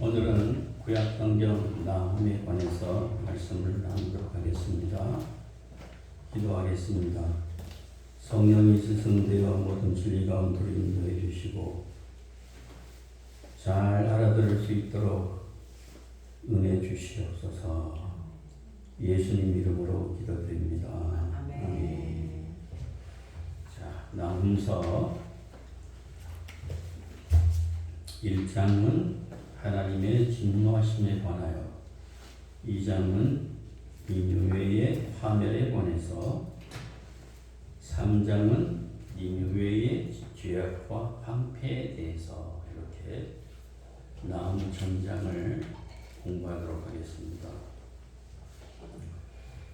오늘은 구약성경 나훔에 관해서 말씀을 나누도록 하겠습니다. 기도하겠습니다. 성령이 스승되어 모든 진리 가운데로 인도해 주시고 잘 알아들을 수 있도록 은혜 주시옵소서. 예수님 이름으로 기도드립니다. 아멘. 자, 나훔서 1장은 하나님의 진노하심에 관하여, 2장은 니느웨의 파멸에 관해서, 3장은 니느웨의 죄악과 방패에 대해서 이렇게 나훔 전장을 공부하도록 하겠습니다.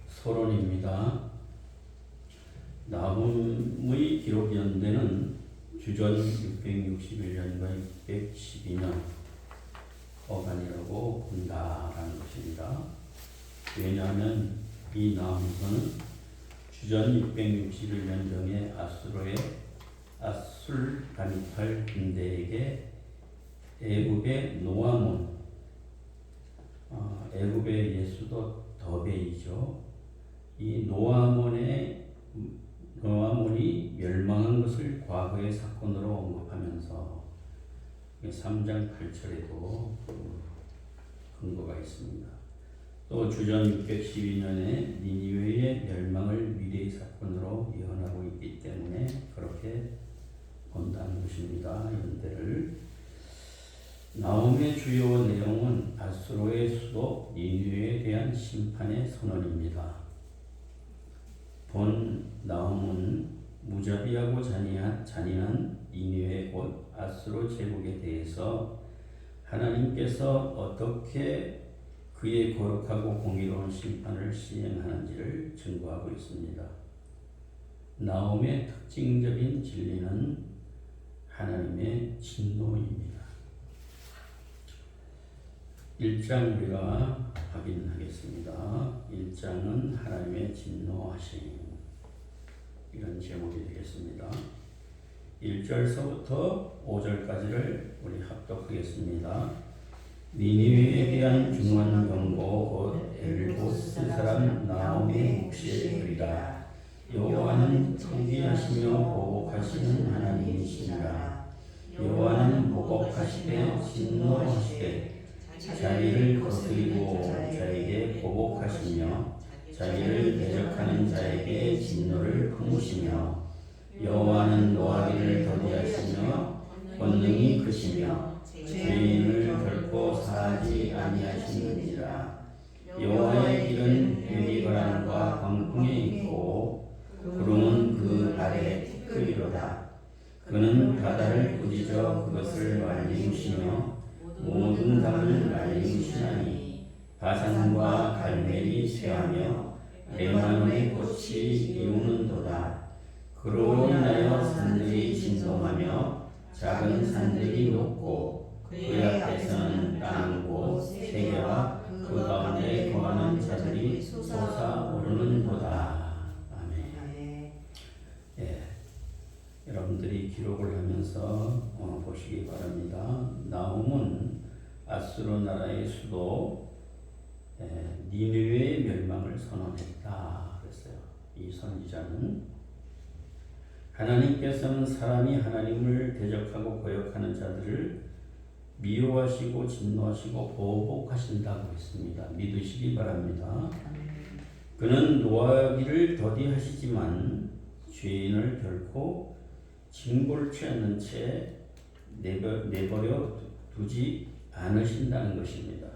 서론입니다. 나훔의 기록 연대는 주전 661년과 612년 어간이라고 본다라는 것입니다. 왜냐하면 이 나훔서는 주전 661년경에 아술다니팔 군대에게 애굽의 노아몬, 애굽의 예수도 더베이죠. 이 노아몬이 멸망한 것을 과거의 사건으로 언급하면서 3장 8절에도 근거가 있습니다. 또 주전 612년에 니느웨의 멸망을 미래의 사건으로 예언하고 있기 때문에 그렇게 본다는 것입니다. 연대를. 나훔의 주요 내용은 아수르의 수도 니느웨에 대한 심판의 선언입니다. 본 나훔은 무자비하고 잔인한 니느웨 곧 아수르 제국에 대해서 하나님께서 어떻게 그의 거룩하고 공의로운 심판을 시행하는지를 증거하고 있습니다. 나훔의 특징적인 진리는 하나님의 진노입니다. 1장 우리가 확인하겠습니다. 1장은 하나님의 진노하심, 이런 제목이 되겠습니다. 1절서부터 5절까지를 우리 합독하겠습니다. 니느웨에 대한 중한 경고 곧 엘보스 사람 나훔의 묵시에 그리라. 여호와는 청지하시며 보복하시는 하나님이시니라. 여호와는 보복하시되 진노하시되 자기를 거스리고 자에게 보복하시며 자기를 대적하는 자에게 진노를 품으시며 여호와는 노하기를 더디하시며 권능이 크시며 죄인을 결코 사하지 아니하시느니라. 여호와의 길은 회기바람과 광풍에 있고 구름은 그 아래 티끌이로다. 그는 바다를 꾸짖어 그것을 말리우시며 모든 강을 말리우시나니 바산과 갈멜이 쇠하며 레바논의 꽃이 이우는도다. 그로 인하여 산들이 진동하며 작은 산들이 녹고 그 앞에서는 땅 곧 세계와 그 가운데 거하는 자들이 솟아오르는도다. 아멘. 예, 여러분들이 기록을 하면서 보시기 바랍니다. 나훔은 아수르 나라의 수도 니느웨의 멸망을 선언했다 그랬어요. 이 선지자는 하나님께서는 사람이 하나님을 대적하고 거역하는 자들을 미워하시고 진노하시고 보복하신다고 했습니다. 믿으시기 바랍니다. 그는 노하기를 더디하시지만 죄인을 결코 징벌치 않는 채 내버려 두지 않으신다는 것입니다.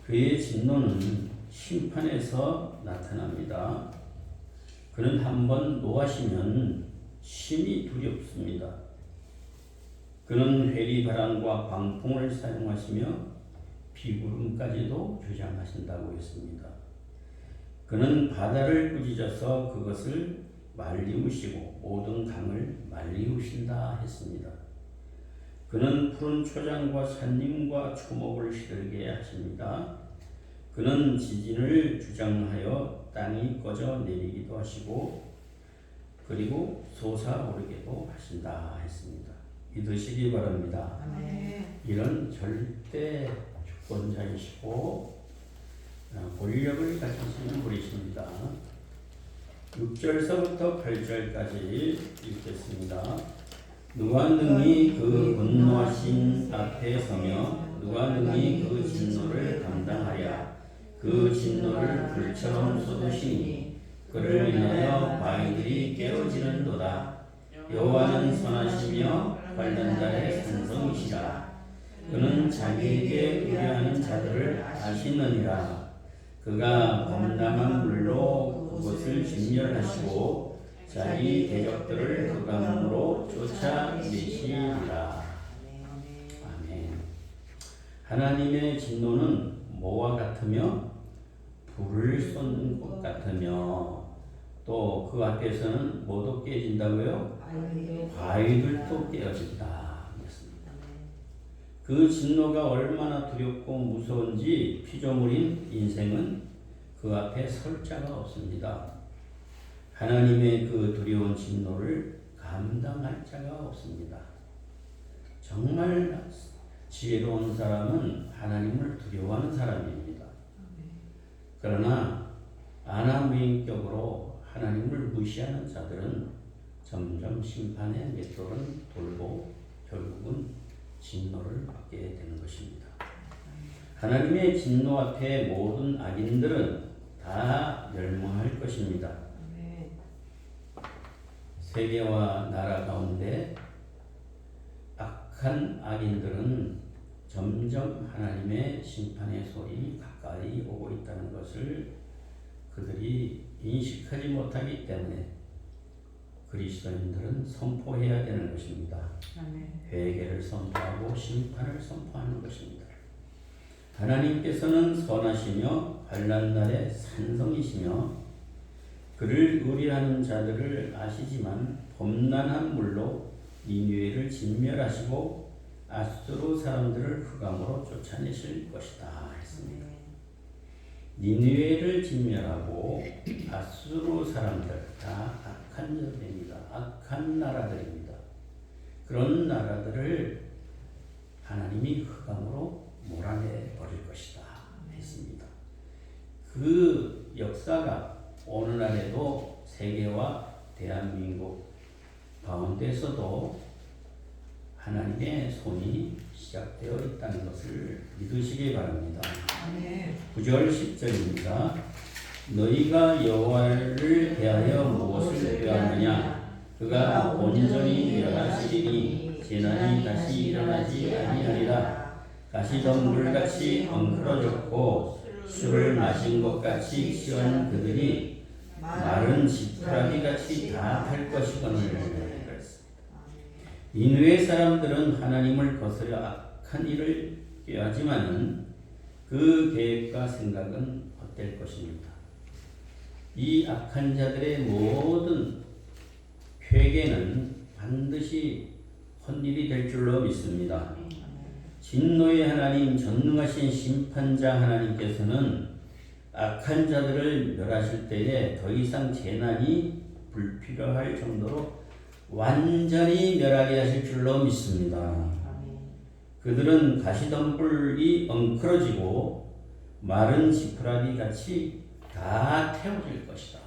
그의 진노는 심판에서 나타납니다. 그는 한번 노하시면 심히 두렵습니다. 그는 회리바람과 광풍을 사용하시며 비구름까지도 주장하신다고 했습니다. 그는 바다를 꾸짖어서 그것을 말리우시고 모든 강을 말리우신다 했습니다. 그는 푸른 초장과 산림과 초목을 시들게 하십니다. 그는 지진을 주장하여 땅이 꺼져 내리기도 하시고 그리고 솟아오르게도 하신다 했습니다. 믿으시기 바랍니다. 아멘. 이런 절대 주권자이시고 권력을 가지시는 분이십니다. 6절서부터 8절까지 읽겠습니다. 누가 능히 그 분노하신 앞에 서며 누가 능히 그 진노를 감당하랴. 그 진노를 불처럼 쏟으시니 그를 인하여 바위들이 깨어지는도다. 여호와는 선하시며 환난날의 산성이시라. 그는 자기에게 의뢰하는 자들을 아시느니라. 그가 범람한 물로 그것을 진멸하시고 자기 대적들을 흑암으로 쫓아내시리라. 아멘. 하나님의 진노는 뭐와 같으며 불을 쏟는 것 같으며 또 그 앞에서는 뭐도 깨진다고요? 바위들도 깨어진다. 그 진노가 얼마나 두렵고 무서운지 피조물인 인생은 그 앞에 설 자가 없습니다. 하나님의 그 두려운 진노를 감당할 자가 없습니다. 정말 지혜로운 사람은 하나님을 두려워하는 사람입니다. 그러나 안하무인격으로 하나님을 무시하는 자들은 점점 심판의 맷돌은 돌고 결국은 진노를 받게 되는 것입니다. 하나님의 진노 앞에 모든 악인들은 다 멸망할 것입니다. 세계와 나라 가운데 악한 악인들은 점점 하나님의 심판의 소리 가까이 오고 있다는 것을 그들이 인식하지 못하기 때문에 그리스도인들은 선포해야 되는 것입니다. 회개를 선포하고 심판을 선포하는 것입니다. 하나님께서는 선하시며 환난날의 산성이시며 그를 의뢰하는 자들을 아시지만 범람한 물로 니느웨를 진멸하시고 아수르 사람들을 흑암으로 쫓아내실 것이다 했습니다. 니느웨를 진멸하고 아수르 사람들 다 악한 자들입니다. 악한 나라들입니다. 그런 나라들을 하나님이 흑암으로 몰아내 버릴 것이다 했습니다. 그 역사가 오늘날에도 세계와 대한민국 가운데서도 하나님의 손이 시작되어 있다는 것을 믿으시기 바랍니다. 9절 10절입니다. 너희가 여호와를 대하여 무엇을 꾀하느냐? 그가 온전히 멸하시리니 재난이 다시 일어나지 아니하리라. 가시덤불같이 엉클어졌고 술을 마신 것 같이 취한 그들이 마른 지푸라기같이 다 탈 것이거늘. 니느웨 사람들은 하나님을 거스려 악한 일을 꾀하지만은 그 계획과 생각은 헛될 것입니다. 이 악한 자들의 모든 회개는 반드시 헛일이 될 줄로 믿습니다. 진노의 하나님, 전능하신 심판자 하나님께서는 악한 자들을 멸하실 때에 더 이상 재난이 불필요할 정도로 완전히 멸하게 하실 줄로 믿습니다. 그들은 가시덤불이 엉클어지고 마른 지푸라기 같이 다 태워질 것이다.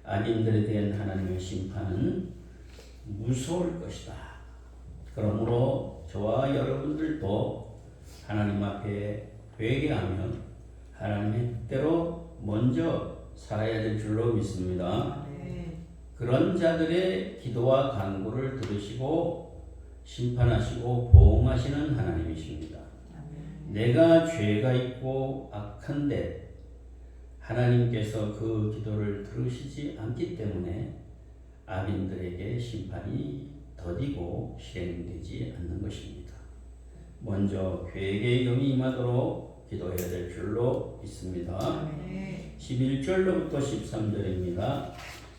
악인들에 대한 하나님의 심판은 무서울 것이다. 그러므로 저와 여러분들도 하나님 앞에 회개하며 하나님의 뜻대로 먼저 살아야 될 줄로 믿습니다. 그런 자들의 기도와 간구를 들으시고 심판하시고 보응하시는 하나님이십니다. 내가 죄가 있고 악한데 하나님께서 그 기도를 들으시지 않기 때문에 악인들에게 심판이 더디고 실행되지 않는 것입니다. 먼저 회개의 영이 임하도록 기도해야 될 줄로 믿습니다. 11절로부터 13절입니다.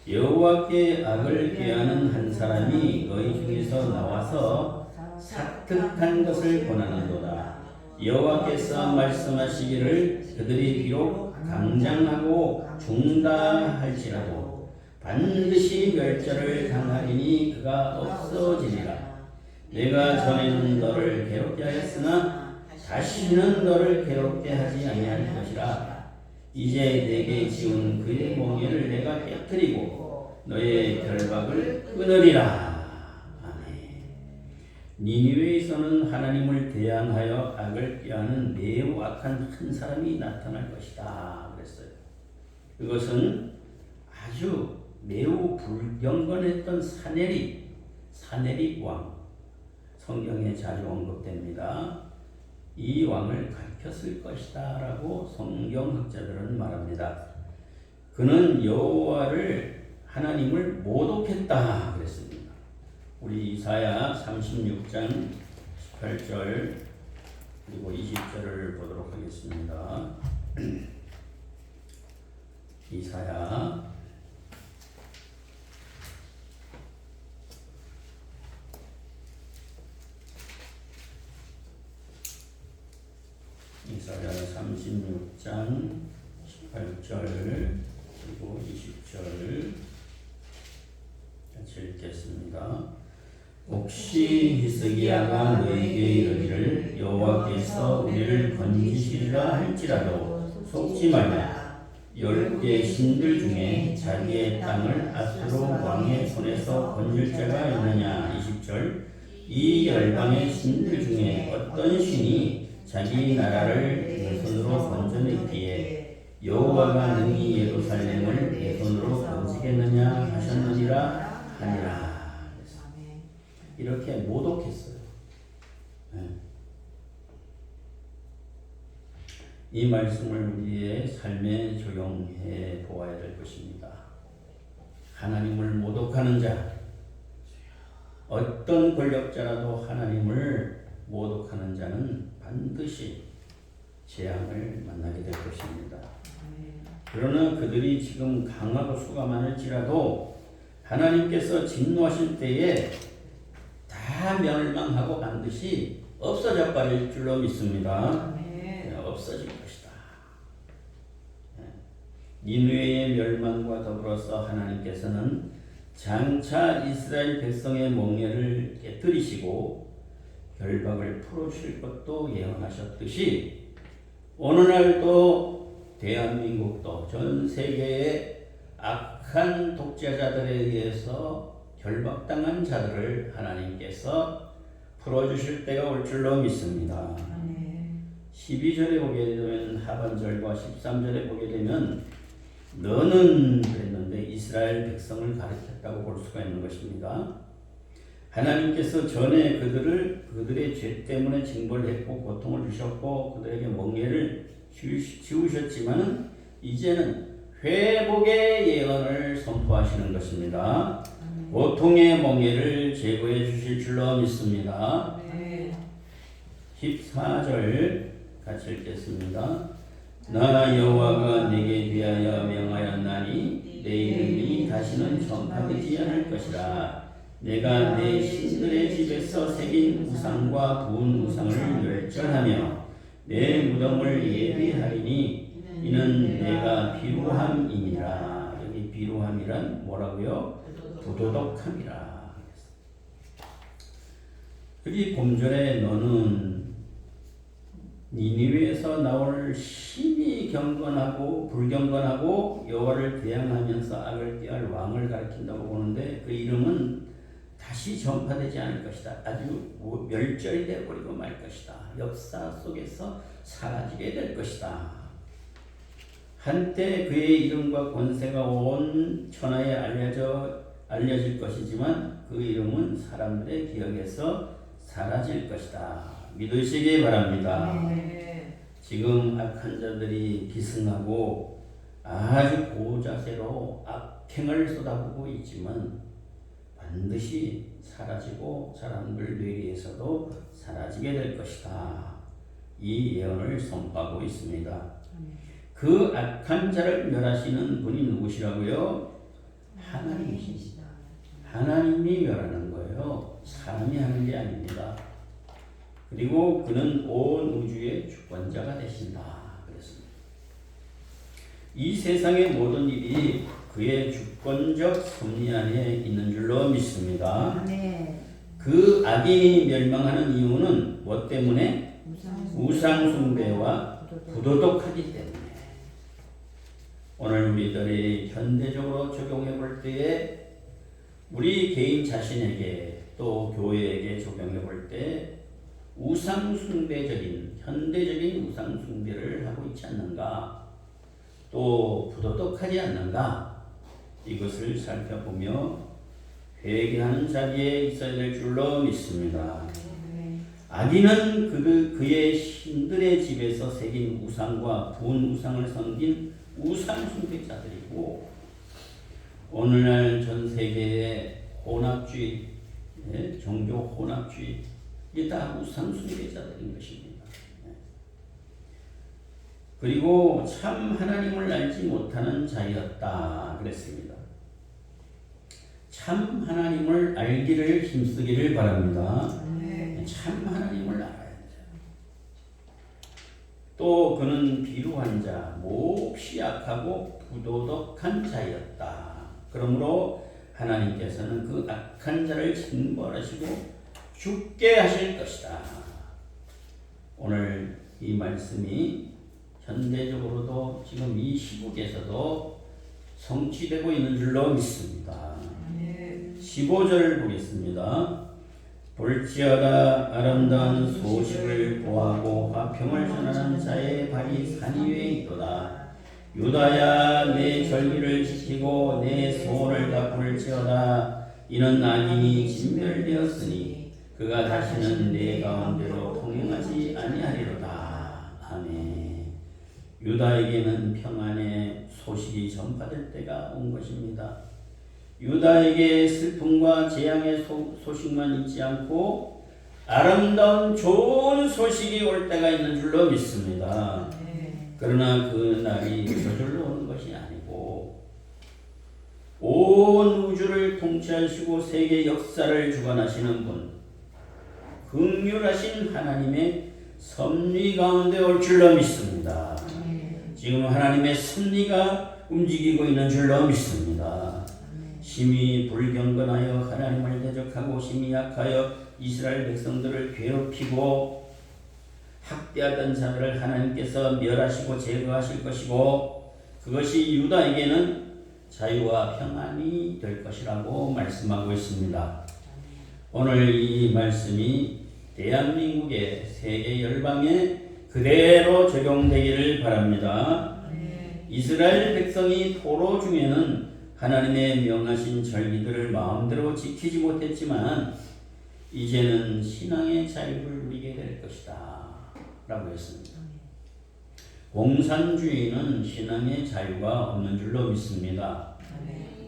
여호와께 악을 꾀하는 한 사람이 너희 중에서 나와서 사특한 것을 권하는도다. 여호와께서 말씀하시기를 그들이 비록 강장하고 중다할지라도 반드시 멸절을 당하리니 그가 없어지리라. 내가 전에는 너를 다시는 너를 괴롭게 하지 아니할 것이라. 이제 내게 지은 그의 몽해를 내가 깨뜨리고 너의 결박을 끊으리라. 아멘. 니느웨에서는 하나님을 대항하여 악을 꾀하는 매우 악한 한 사람이 나타날 것이다 그랬어요. 그것은 아주 매우 불경건했던 사네립 왕, 성경에 자주 언급됩니다. 이 왕을 가르쳤을 것이다 라고 성경학자들은 말합니다. 그는 여호와를 하나님을 모독했다 그랬습니다. 우리 이사야 36장 18절 그리고 20절을 보도록 하겠습니다. 이사야 36장 18절 그리고 20절 같이 읽겠습니다. 혹시 히스기야가 너에게 이르기를 여호와께서 우리를 건지시리라 할지라도 속지 말라. 10개 신들 중에 자기의 땅을 아수르 왕의 손에서 건질 자가 있느냐. 20절 이 열방의 신들 중에 어떤 신이 자기 나라를 내 손으로 건져냈기에 여호와가 능히 예루살렘을 내 손으로 건지겠느냐 하셨느니라 하니라. 이렇게 모독했어요. 이 말씀을 우리의 삶에 적용해 보아야 될 것입니다. 하나님을 모독하는 자, 어떤 권력자라도 하나님을 모독하는 자는 반드시 재앙을 만나게 될 것입니다. 그러나 그들이 지금 강하고 수가 많을지라도 하나님께서 진노하실 때에 다 멸망하고 반드시 없어져 버릴 줄로 믿습니다. 없어질 것이다. 니느웨의 멸망과 더불어서 하나님께서는 장차 이스라엘 백성의 몽해를 깨뜨리시고 결박을 풀어주실 것도 예언하셨듯이 오늘날도 대한민국도 전 세계의 악한 독재자들에 의해서 결박당한 자들을 하나님께서 풀어주실 때가 올 줄로 믿습니다. 12절에 보게 되면 하반절과 13절에 보게 되면 너는 그랬는데 이스라엘 백성을 가르쳤다고 볼 수가 있는 것입니다. 하나님께서 전에 그들의 죄 때문에 징벌을 했고 고통을 주셨고 그들에게 멍에를 지우셨지만은 이제는 회복의 예언을 선포하시는 것입니다. 고통의 멍에를 제거해 주실 줄로 믿습니다. 14절 같이 읽겠습니다. 나 여호와가 내게 위하여 명하였나니 내 이름이 다시는 전파되지 않을 것이라. 내가 내 신들의 집에서 새긴 우상과 부은 우상을 멸절하며 내 무덤을 예비하리니 이는 내가 비루함이니라. 여기 비루함이란 뭐라고요? 부도덕함이라. 여기 본절에 너는 니느웨에서 나올 심히 경건하고 불경건하고 여호와를 대항하면서 악을 꾀할 왕을 가리킨다고 보는데 그 이름은 다시 전파되지 않을 것이다. 아주 멸절이 되어버리고 말 것이다. 역사 속에서 사라지게 될 것이다. 한때 그의 이름과 권세가 온 천하에 알려질 것이지만 그 이름은 사람들의 기억에서 사라질 것이다. 믿으시기 바랍니다. 지금 악한 자들이 기승하고 아주 고자세로 악행을 쏟아부고 있지만 반드시 사라지고 사람들 뇌리에서도 사라지게 될 것이다. 이 예언을 선포하고 있습니다. 그 악한 자를 멸하시는 분이 누구시라고요? 하나님이십니다. 하나님이 멸하는 거예요. 사람이 하는 게 아닙니다. 그리고 그는 온 우주의 주권자가 되신다. 그랬습니다. 이 세상의 모든 일이 그의 주권적 섭리 안에 있는 줄로 믿습니다. 그 악인이 멸망하는 이유는 뭐 때문에? 우상 숭배와 부도덕하기 때문에. 오늘 우리들이 현대적으로 적용해 볼 때에 우리 개인 자신에게 또 교회에게 적용해 볼 때 우상 숭배적인 현대적인 우상 숭배를 하고 있지 않는가, 또 부도덕하지 않는가, 이것을 살펴보며 회개하는 자리에 있어야 될 줄로 믿습니다. 악인은 그의 신들의 집에서 새긴 우상과 부은 우상을 섬긴 우상 숭배자들이고, 오늘날 전 세계의 혼합주의, 종교 혼합주의, 이게 다 우상 숭배자들인 것입니다. 그리고 참 하나님을 알지 못하는 자였다 그랬습니다. 참 하나님을 알기를 힘쓰기를 바랍니다. 참 하나님을 알아야 돼요. 또 그는 비루한 자, 몹시 악하고 부도덕한 자였다. 그러므로 하나님께서는 그 악한 자를 징벌하시고 죽게 하실 것이다. 오늘 이 말씀이 현대적으로도 지금 이 시국에서도 성취되고 있는 줄로 믿습니다. 15절 보겠습니다. 볼지어다 아름다운 소식을 보하고 화평을 전하는 자의 발이 산 위에 있도다. 유다야, 내 절기를 지키고 내 소원을 갚을지어다. 이는 악인이 진멸되었으니 그가 다시는 내 가운데로 통행하지 아니하리로다. 아멘. 유다에게는 평안의 소식이 전파될 때가 온 것입니다. 유다에게 슬픔과 재앙의 소식만 있지 않고 아름다운 좋은 소식이 올 때가 있는 줄로 믿습니다. 그러나 그 날이 저절로 오는 것이 아니고 온 우주를 통치하시고 세계 역사를 주관하시는 분, 긍휼하신 하나님의 섭리 가운데 올 줄로 믿습니다. 지금 하나님의 섭리가 움직이고 있는 줄로 믿습니다. 심히 불경건하여 하나님을 대적하고 심히 약하여 이스라엘 백성들을 괴롭히고 학대하던 자들을 하나님께서 멸하시고 제거하실 것이고, 그것이 유다에게는 자유와 평안이 될 것이라고 말씀하고 있습니다. 오늘 이 말씀이 대한민국의 세계 열방에 그대로 적용되기를 바랍니다. 이스라엘 백성이 포로 중에는 하나님의 명하신 절기들을 마음대로 지키지 못했지만 이제는 신앙의 자유를 누리게 될 것이다 라고 했습니다. 공산주의는 신앙의 자유가 없는 줄로 믿습니다.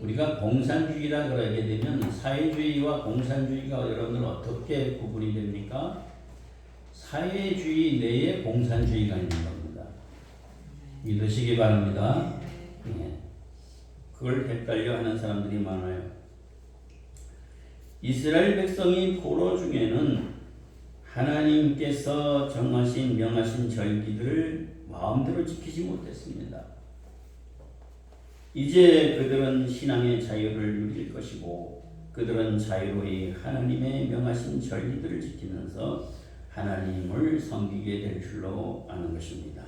우리가 공산주의라 그러게 되면 사회주의와 공산주의가 여러분들 어떻게 구분이 됩니까? 사회주의 내에 공산주의가 있는 겁니다. 믿으시기 바랍니다. 그걸 헷갈려 하는 사람들이 많아요. 이스라엘 백성이 포로 중에는 하나님께서 정하신 명하신 절기들을 마음대로 지키지 못했습니다. 이제 그들은 신앙의 자유를 누릴 것이고 그들은 자유로이 하나님의 명하신 절기들을 지키면서 하나님을 섬기게 될 줄로 아는 것입니다.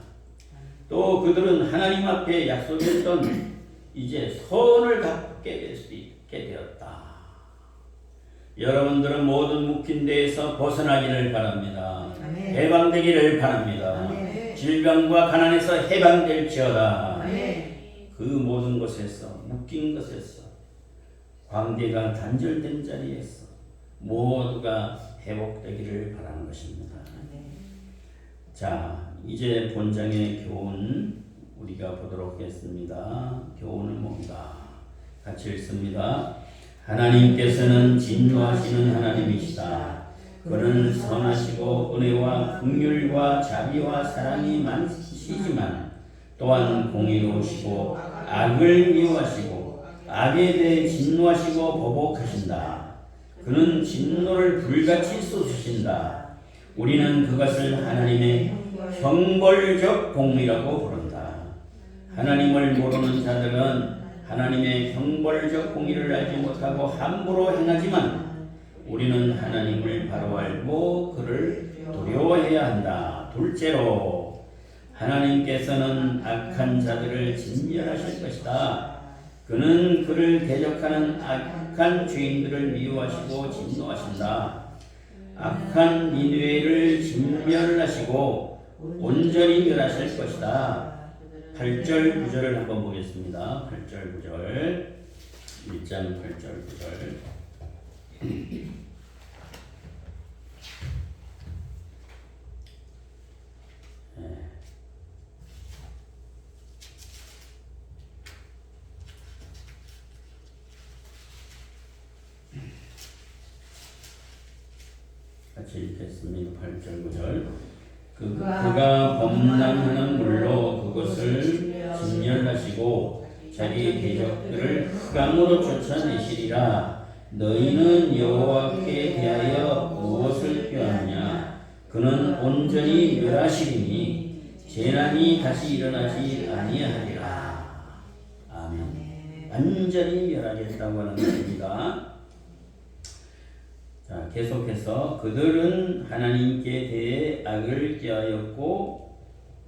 또 그들은 하나님 앞에 약속했던 이제 선을 갚게 될 수 있게 되었다. 여러분들은 모든 묶인 데에서 벗어나기를 바랍니다. 아멘. 해방되기를 바랍니다. 아멘. 질병과 가난에서 해방될지어다. 아멘. 그 모든 것에서 묶인 것에서 관계가 단절된 자리에서 모두가 회복되기를 바라는 것입니다. 아멘. 자, 이제 본장의 교훈 우리가 보도록 하겠습니다. 교훈은 뭔가? 같이 읽습니다. 하나님께서는 진노하시는 하나님이시다. 그는 선하시고 은혜와 긍휼과 자비와 사랑이 많으시지만 또한 공의로우시고 악을 미워하시고 악에 대해 진노하시고 보복하신다. 그는 진노를 불같이 쏟으신다. 우리는 그것을 하나님의 형벌적 공의라고 부른다. 하나님을 모르는 자들은 하나님의 형벌적 공의를 알지 못하고 함부로 행하지만 우리는 하나님을 바로 알고 그를 두려워해야 한다. 둘째로 하나님께서는 악한 자들을 진멸하실 것이다. 그는 그를 대적하는 악한 죄인들을 미워하시고 진노하신다. 악한 니느웨를 진멸하시고 온전히 멸하실 것이다. 8절 9절을 한번 보겠습니다. 8절 9절 1장 8절 9절 같이 읽겠습니다. 8절 9절 그가 범람하는 물로 그것을 진멸하시고 자기 대적들을 흑암으로 쫓아내시리라. 너희는 여호와께 대하여 무엇을 꾀하느냐? 그는 온전히 멸하시리니 재난이 다시 일어나지 아니하리라. 아멘. 완전히 멸하겠다고 하는 것입니다. 자, 계속해서 그들은 하나님께 대해 악을 꾀하였고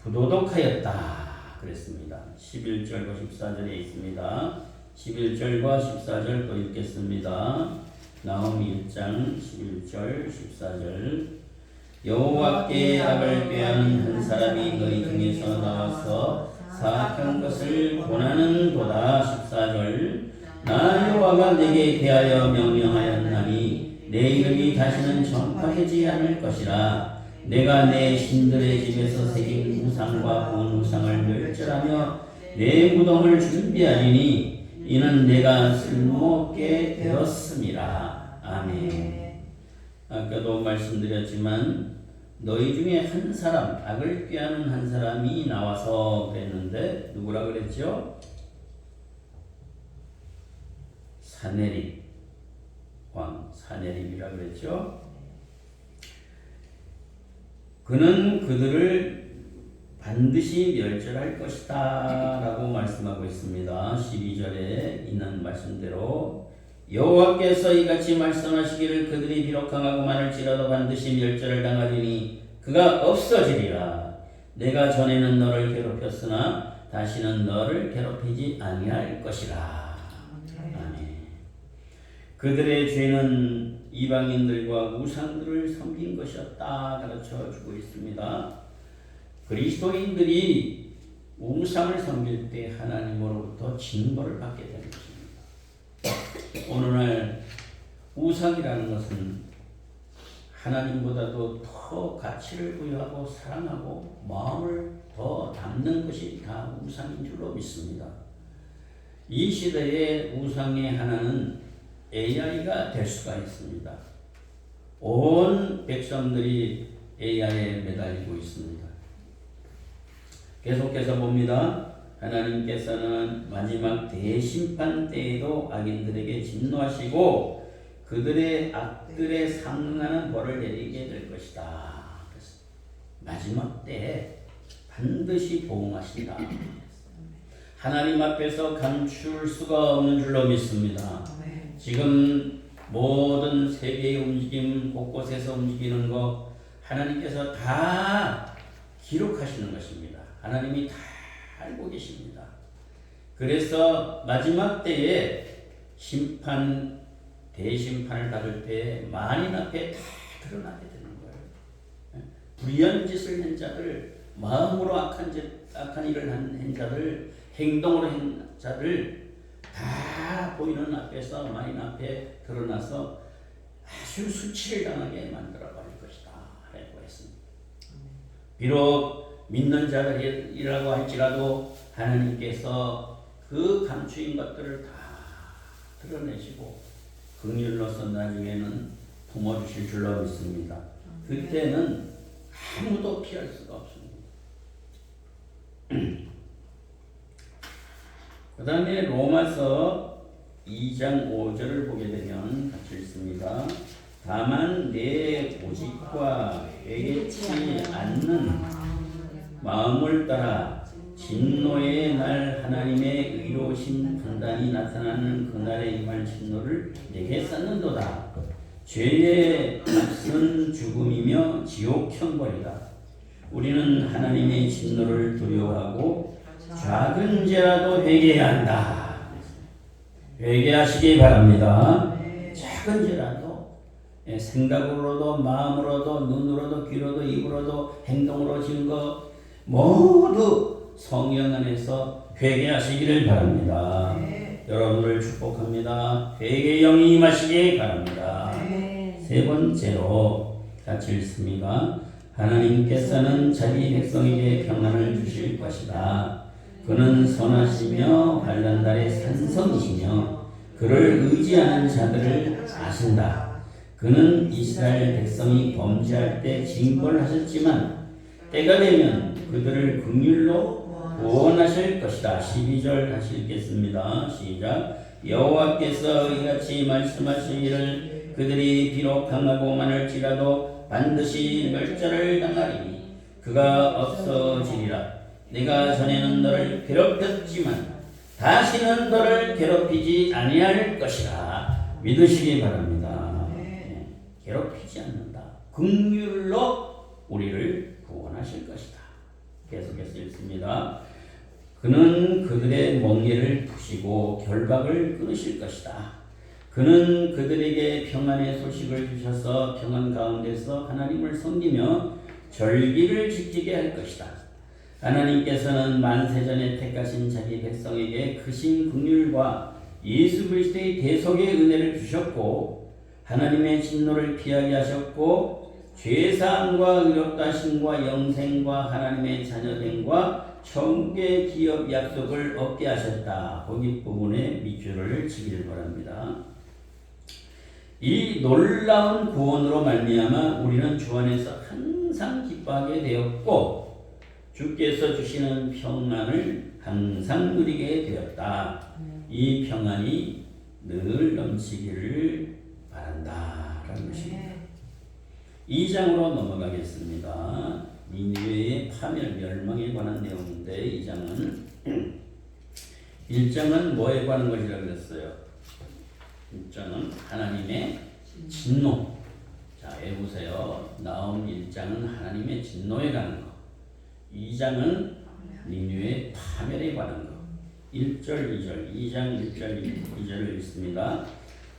부도덕하였다 그랬습니다. 11절과 14절에 있습니다. 11절과 14절 또 읽겠습니다. 나홈 1장 11절 14절 여호와께 악을 꾀하는 한 사람이 너희 중에서 나와서 사악한 것을 권하는도다. 14절 나 여호와가 내게 대하여 명령하였나니 내 이름이 다시는 전파되지 않을 것이라. 내가 내 신들의 집에서 새긴 우상과 본 우상을 멸절하며 내 무덤을 준비하리니 이는 내가 쓸모없게 되었음이라. 아멘. 아까도 말씀드렸지만 너희 중에 한 사람, 악을 꾀하는 한 사람이 나와서 그랬는데 누구라 그랬죠? 사내립 왕 사내립이라 그랬죠. 그는 그들을 반드시 멸절할 것이다 라고 말씀하고 있습니다. 12절에 있는 말씀대로 여호와께서 이같이 말씀하시기를 그들이 비록 강하고 많을지라도 반드시 멸절을 당하리니 그가 없어지리라. 내가 전에는 너를 괴롭혔으나 다시는 너를 괴롭히지 아니할 것이라. 아멘. 그들의 죄는 이방인들과 우상들을 섬긴 것이었다 가르쳐 주고 있습니다. 그리스도인들이 우상을 섬길 때 하나님으로부터 징벌을 받게 되는 것입니다. 오늘날 우상이라는 것은 하나님보다도 더 가치를 부여하고 사랑하고 마음을 더 담는 것이 다 우상인 줄로 믿습니다. 이 시대의 우상의 하나는 AI가 될 수가 있습니다. 온 백성들이 AI에 매달리고 있습니다. 계속해서 봅니다. 하나님께서는 마지막 대심판 때에도 악인들에게 진노하시고 그들의 악들에 상응하는 벌을 내리게 될 것이다. 마지막 때에 반드시 보응하신다. 하나님 앞에서 감출 수가 없는 줄로 믿습니다. 지금 모든 세계의 움직임, 곳곳에서 움직이는 것 하나님께서 다 기록하시는 것입니다. 하나님이 다 알고 계십니다. 그래서 마지막 때에 심판, 대심판을 받을 때 만인 앞에 다 드러나게 되는 거예요. 불의한 짓을 한 자들, 마음으로 악한 일을 한 자들, 행동으로 한 자들 다 보이는 앞에서 만인 앞에 드러나서 아주 수치를 당하게 만들어 버릴 것이다 라고 했습니다. 비록 믿는 자들이라고 할지라도 하나님께서 그 감추인 것들을 다 드러내시고 긍휼로서 나중에는 품어주실 줄로 믿습니다. 그때는 아무도 피할 수가 없습니다. 그 다음에 로마서 2장 5절을 보게 되면 같이 읽습니다. 다만 내 고집과 회개치 않는 마음을 따라 진노의 날 하나님의 의로우신 판단이 나타나는 그날에 임할 진노를 내게 쌓는도다. 죄의 값은 죽음이며 지옥 형벌이다. 우리는 하나님의 진노를 두려워하고 작은 죄라도 회개해야 한다. 회개하시기 바랍니다. 작은 죄라도 생각으로도 마음으로도 눈으로도 귀로도 입으로도 행동으로 지은 것 모두 성령 안에서 회개하시기를 바랍니다. 여러분을 축복합니다. 회개의 영이 임하시기 바랍니다. 세 번째로 같이 읽습니다. 하나님께서는 자기 백성에게 평안을 주실 것이다. 그는 선하시며 환난 날의 산성이시며 그를 의지하는 자들을 아신다. 그는 이스라엘 백성이 범죄할 때 징벌하셨지만 때가 되면 그들을 긍휼로 구원하실 것이다. 12절 다시 읽겠습니다. 시작. 여호와께서 이같이 말씀하시기를 그들이 비록 강하고 많을지라도 반드시 멸절을 당하리니 그가 없어지리라. 내가 전에는 너를 괴롭혔지만 다시는 너를 괴롭히지 아니할 것이라. 믿으시기 바랍니다. 괴롭히지 않는다. 긍휼로 우리를 구원하실 것이다. 계속해서 읽습니다. 그는 그들의 멍에를 푸시고 결박을 끊으실 것이다. 그는 그들에게 평안의 소식을 주셔서 평안 가운데서 하나님을 섬기며 절기를 지키게 할 것이다. 하나님께서는 만세전에 택하신 자기 백성에게 크신 긍휼과 예수 그리스도의 대속의 은혜를 주셨고 하나님의 진노를 피하게 하셨고 죄사함과 의롭다 하심과 영생과 하나님의 자녀됨과 천국의 기업 약속을 얻게 하셨다. 거기 부분에 밑줄을 치기를 바랍니다. 이 놀라운 구원으로 말미암아 우리는 주 안에서 항상 기뻐하게 되었고 주께서 주시는 평안을 항상 누리게 되었다. 이 평안이 늘 넘치기를 바란다 라는 것입니다. 2장으로 넘어가겠습니다. 니느웨의 파멸 멸망에 관한 내용인데 1장은 뭐에 관한 것이라고 그랬어요? 1장은 하나님의 진노. 자, 해보세요. 나옴 1장은 하나님의 진노에 관한 것. 2장은 니느웨의 파멸에 관한 것. 1절 2절 2장 1절 2절을 읽습니다.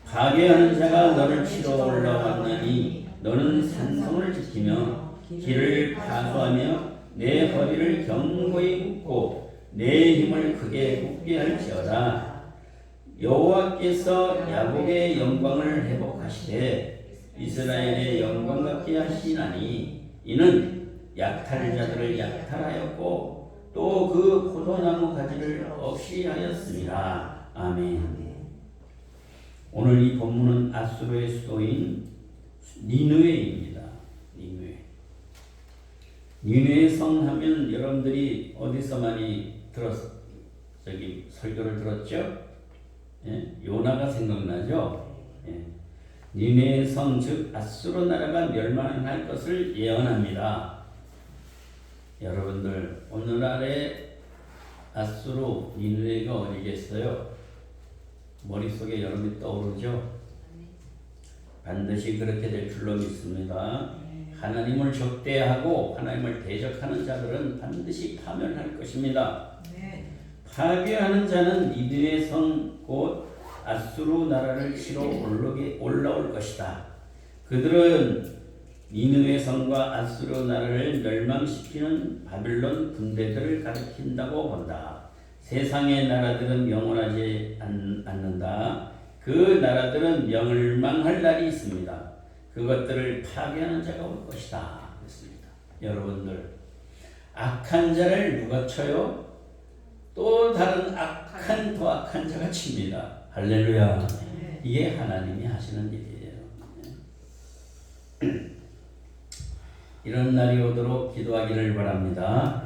파괴하는 자가 너를 치러 올라왔나니 너는 산성을 지키며 길을 파수하며 내 허리를 견고히 묶고 내 힘을 크게 굳게 할지어다. 여호와께서 야곱의 영광을 회복하시되 이스라엘의 영광 같게 하시나니 이는 약탈자들을 약탈하였고 또 그 포도나무 가지를 없이 하였습니다. 아멘. 오늘 이 본문은 아수르의 수도인 니느웨입니다. 니느웨 성 하면 여러분들이 어디서 많이 설교를 들었죠? 예? 요나가 생각나죠? 예. 니느웨 성 즉 아수르 나라가 멸망할 것을 예언합니다. 여러분들 오늘날의 아수르 니느웨가 어디겠어요? 머릿속에 여러분이 떠오르죠? 반드시 그렇게 될 줄로 믿습니다. 하나님을 적대하고 하나님을 대적하는 자들은 반드시 파멸할 것입니다. 파괴하는 자는 니느웨 성 곧 아수르 나라를 치러 올라올 것이다. 그들은 니느웨 성과 아수르 나라를 멸망시키는 바빌론 군대들을 가리킨다고 본다. 세상의 나라들은 영원하지 않는다. 그 나라들은 멸망할 날이 있습니다. 그것들을 파괴하는 자가 올 것이다. 그렇습니다. 여러분들 악한 자를 누가 쳐요? 또 다른 더 악한 자가 칩니다. 할렐루야. 이게 하나님이 하시는 일이에요. 이런 날이 오도록 기도하기를 바랍니다.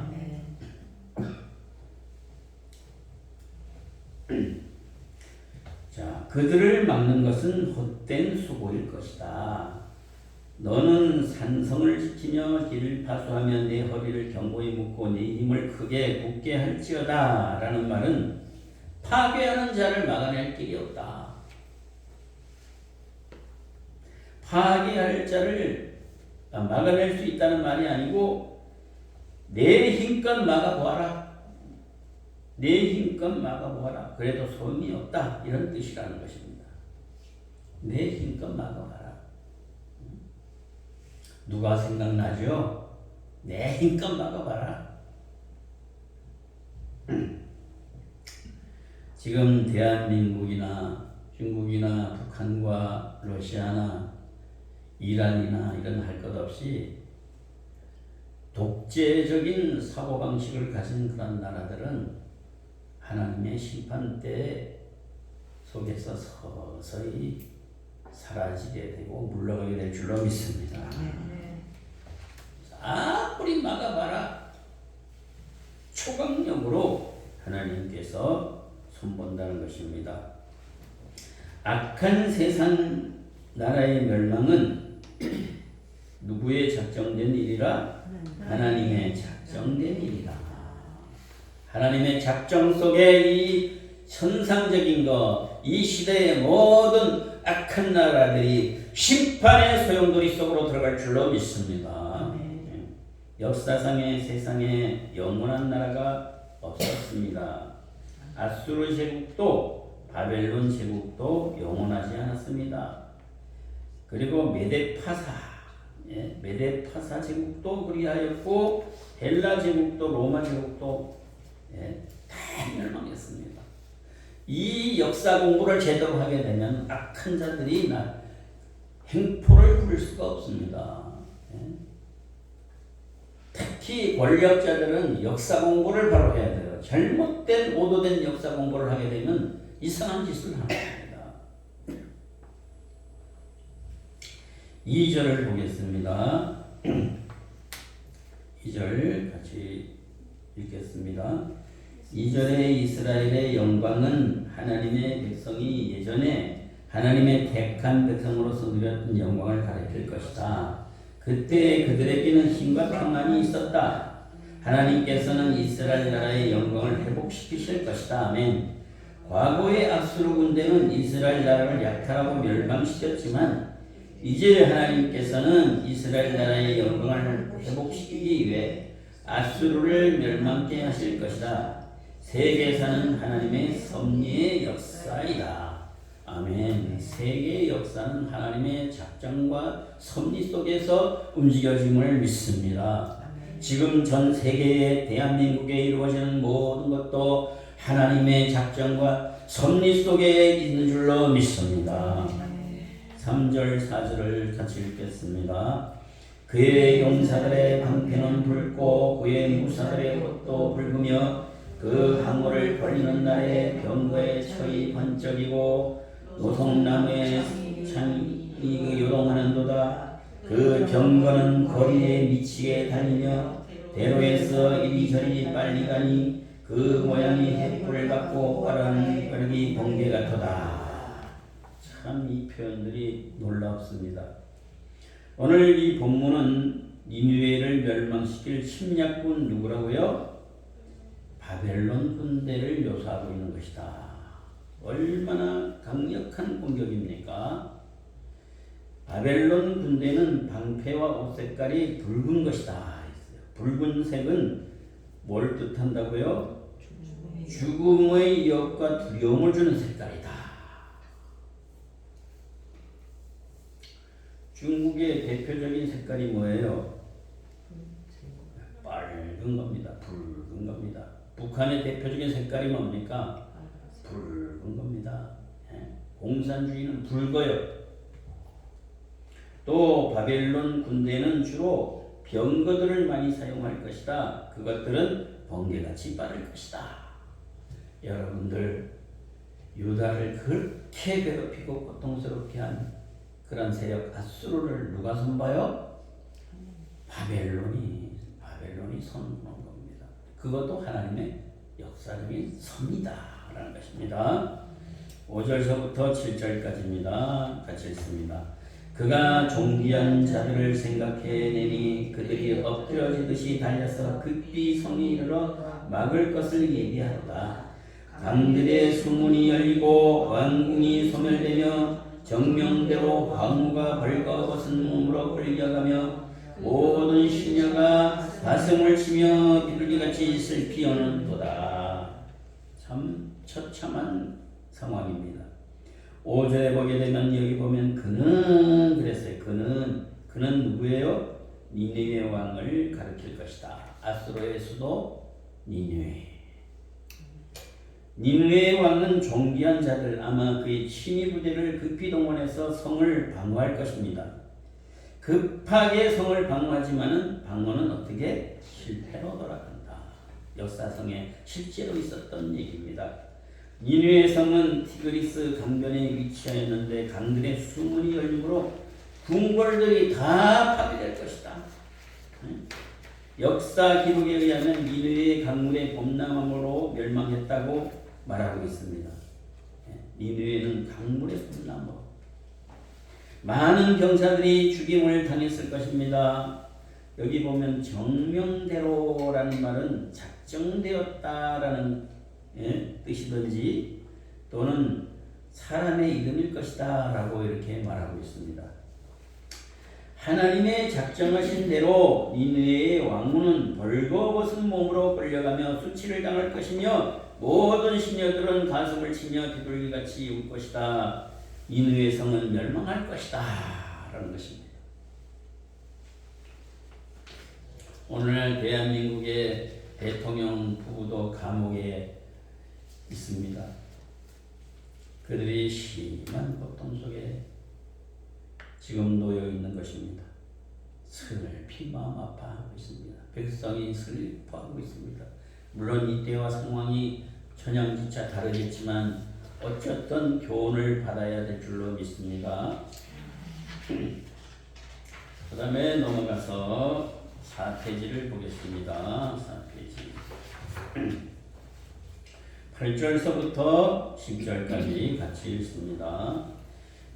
자, 그들을 막는 것은 헛된 수고일 것이다. 너는 산성을 지키며 길을 파수하며 내 허리를 견고히 묶고 네 힘을 크게 굳게 할지어다 라는 말은 파괴하는 자를 막아낼 길이 없다. 파괴할 자를 막아낼 수 있다는 말이 아니고 내 힘껏 막아보아라. 내 힘껏 막아보아라. 그래도 소용이 없다. 이런 뜻이라는 것입니다. 내 힘껏 막아봐라. 누가 생각나죠? 내 힘껏 막아봐라. 지금 대한민국이나 중국이나 북한과 러시아나 이란이나 이런 할 것 없이 독재적인 사고방식을 가진 그런 나라들은 하나님의 심판대 속에서 서서히 사라지게 되고 물러가게 될 줄로 믿습니다. 아무리 막아봐라 초강력으로 하나님께서 손본다는 것입니다. 악한 세상 나라의 멸망은 누구의 작정된 일이라? 하나님의 작정된 일이다. 하나님의 작정 속에 이 천상적인 것, 이 시대의 모든 악한 나라들이 심판의 소용돌이 속으로 들어갈 줄로 믿습니다. 역사상의 세상에 영원한 나라가 없었습니다. 아수르 제국도 바벨론 제국도 영원하지 않았습니다. 그리고 메데파사 제국도 그리하였고 헬라 제국도 로마 제국도 다 멸망했습니다. 이 역사 공부를 제대로 하게 되면 악한 자들이 행포를 부릴 수가 없습니다. 특히 권력자들은 역사 공부를 바로 해야 돼요. 잘못된 오도된 역사 공부를 하게 되면 이상한 짓을 합니다. 2절을 보겠습니다. 2절 같이 읽겠습니다. 2절에 이스라엘의 영광은 하나님의 백성이 예전에 하나님의 택한 백성으로서 누렸던 영광을 가리킬 것이다. 그때 그들에게는 힘과 평안이 있었다. 하나님께서는 이스라엘 나라의 영광을 회복시키실 것이다. 아멘. 과거의 아수르 군대는 이스라엘 나라를 약탈하고 멸망시켰지만 이제 하나님께서는 이스라엘 나라의 영광을 회복시키기 위해 아수르를 멸망케 하실 것이다. 세계사는 하나님의 섭리의 역사이다. 아멘. 세계의 역사는 하나님의 작정과 섭리 속에서 움직여짐을 믿습니다. 지금 전 세계에 대한민국에 이루어지는 모든 것도 하나님의 작정과 섭리 속에 있는 줄로 믿습니다. 3절 4절을 같이 읽겠습니다. 그의 용사들의 방패는 붉고 그의 무사들의 옷도 붉으며 그 항우를 벌리는 날에 병거의 철이 번쩍이고 노송나무의 창이 요동하는도다. 그 병거는 거리에 미치게 달리며 대로에서 이리저리 빨리 가니 그 모양이 횃불을 받고 빠르는 빠르기 번개 같도다. 참 이 표현들이 놀랍습니다. 오늘 이 본문은 니느웨를 멸망시킬 침략군 누구라고요? 바벨론 군대를 묘사하고 있는 것이다. 얼마나 강력한 공격입니까? 바벨론 군대는 방패와 옷 색깔이 붉은 것이다. 붉은색은 뭘 뜻한다고요? 죽음의 위협과 두려움을 주는 색깔이다. 중국의 대표적인 색깔이 뭐예요? 빨간 겁니다. 붉은 겁니다. 북한의 대표적인 색깔이 뭡니까? 붉은 겁니다. 공산주의는 붉어요. 또 바벨론 군대는 주로 병거들을 많이 사용할 것이다. 그것들은 번개같이 빠를 것이다. 여러분들 유다를 그렇게 괴롭히고 고통스럽게 한 그런 세력 아수르를 누가 손봐요? 바벨론이 손놓은 겁니다. 그것도 하나님의 역사적인 섭리다라는 것입니다. 5절서부터 7절까지입니다. 같이 읽습니다. 그가 존귀한 자들을 생각해내니 그들이 엎드려지듯이 달려서 급히 성에 이르러 막을 것을 예비하도다. 강들의 수문이 열리고 왕궁이 소멸되며 정명대로 황후가 벌거벗은 몸으로 끌려가며 모든 시녀가 가슴을 치며 비둘기같이 슬피어는도다. 참 처참한 상황입니다. 5절에 보게 되면 여기 보면 그는 그랬어요. 그는 누구예요? 니느웨 왕을 가리킬 것이다. 아수르의 수도 니느웨. 니느웨 왕은 존귀한 자들, 아마 그의 친위 부대를 급히 동원해서 성을 방어할 것입니다. 급하게 성을 방어하지만은 방어는 어떻게? 실패로 돌아간다. 역사성에 실제로 있었던 얘기입니다. 니느웨 성은 티그리스 강변에 위치하였는데 강들의 수문이 열리므로 궁궐들이 다 파괴될 것이다. 역사 기록에 의하면 니느웨의 강물의 범람함으로 멸망했다고 말하고 있습니다. 니느웨는 강물의 범람으로 많은 병사들이 죽임을 당했을 것입니다. 여기 보면 정명대로라는 말은 작정되었다라는 뜻이든지 또는 사람의 이름일 것이다 라고 이렇게 말하고 있습니다. 하나님의 작정하신 대로 니느웨의 왕후는 벌거벗은 몸으로 끌려가며 수치를 당할 것이며 모든 시녀들은 가슴을 치며 비둘기같이 울 것이다. 니느웨 성은 멸망할 것이다 라는 것입니다. 오늘날 대한민국의 대통령 부부도 감옥에 있습니다. 그들이 심한 고통 속에 지금 놓여 있는 것입니다. 슬피 마음 아파하고 있습니다. 백성이 슬퍼하고 있습니다. 물론 이때와 상황이 천양지차 다르겠지만 어쨌든 교훈을 받아야 될 줄로 믿습니다. 그 다음에 넘어가서 4페이지를 보겠습니다. 4페이지 8절서부터 10절까지 같이 읽습니다.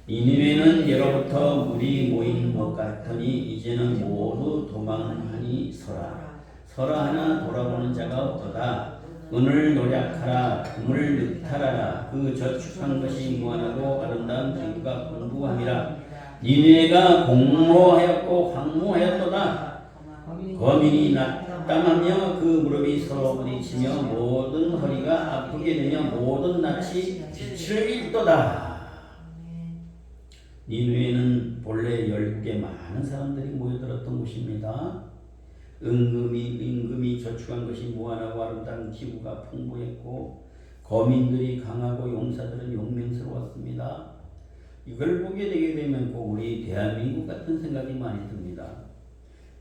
니느웨는 예로부터 물이 모인 것 같으니 이제는 모두 도망하니 서라 하나 돌아보는 자가 없도다. 은을 노력하라 금을 늑탈하라 그 저축한 것이 무한하고 아름다운 기구가 풍부함이라. 니느웨가 공모하였고 황무하였도다. 거민이 낙담하며 그 무릎이 서로 부딪히며 모든 허리가 아프게 되며 모든 낯이 빛을 잃도다. 니느웨는 본래 10개 많은 사람들이 모여들었던 곳입니다. 임금이 저축한 것이 무한하고 아름다운 기구가 풍부했고 거민들이 강하고 용사들은 용맹스러웠습니다. 이걸 보게 되게 되면 꼭 우리 대한민국 같은 생각이 많이 듭니다.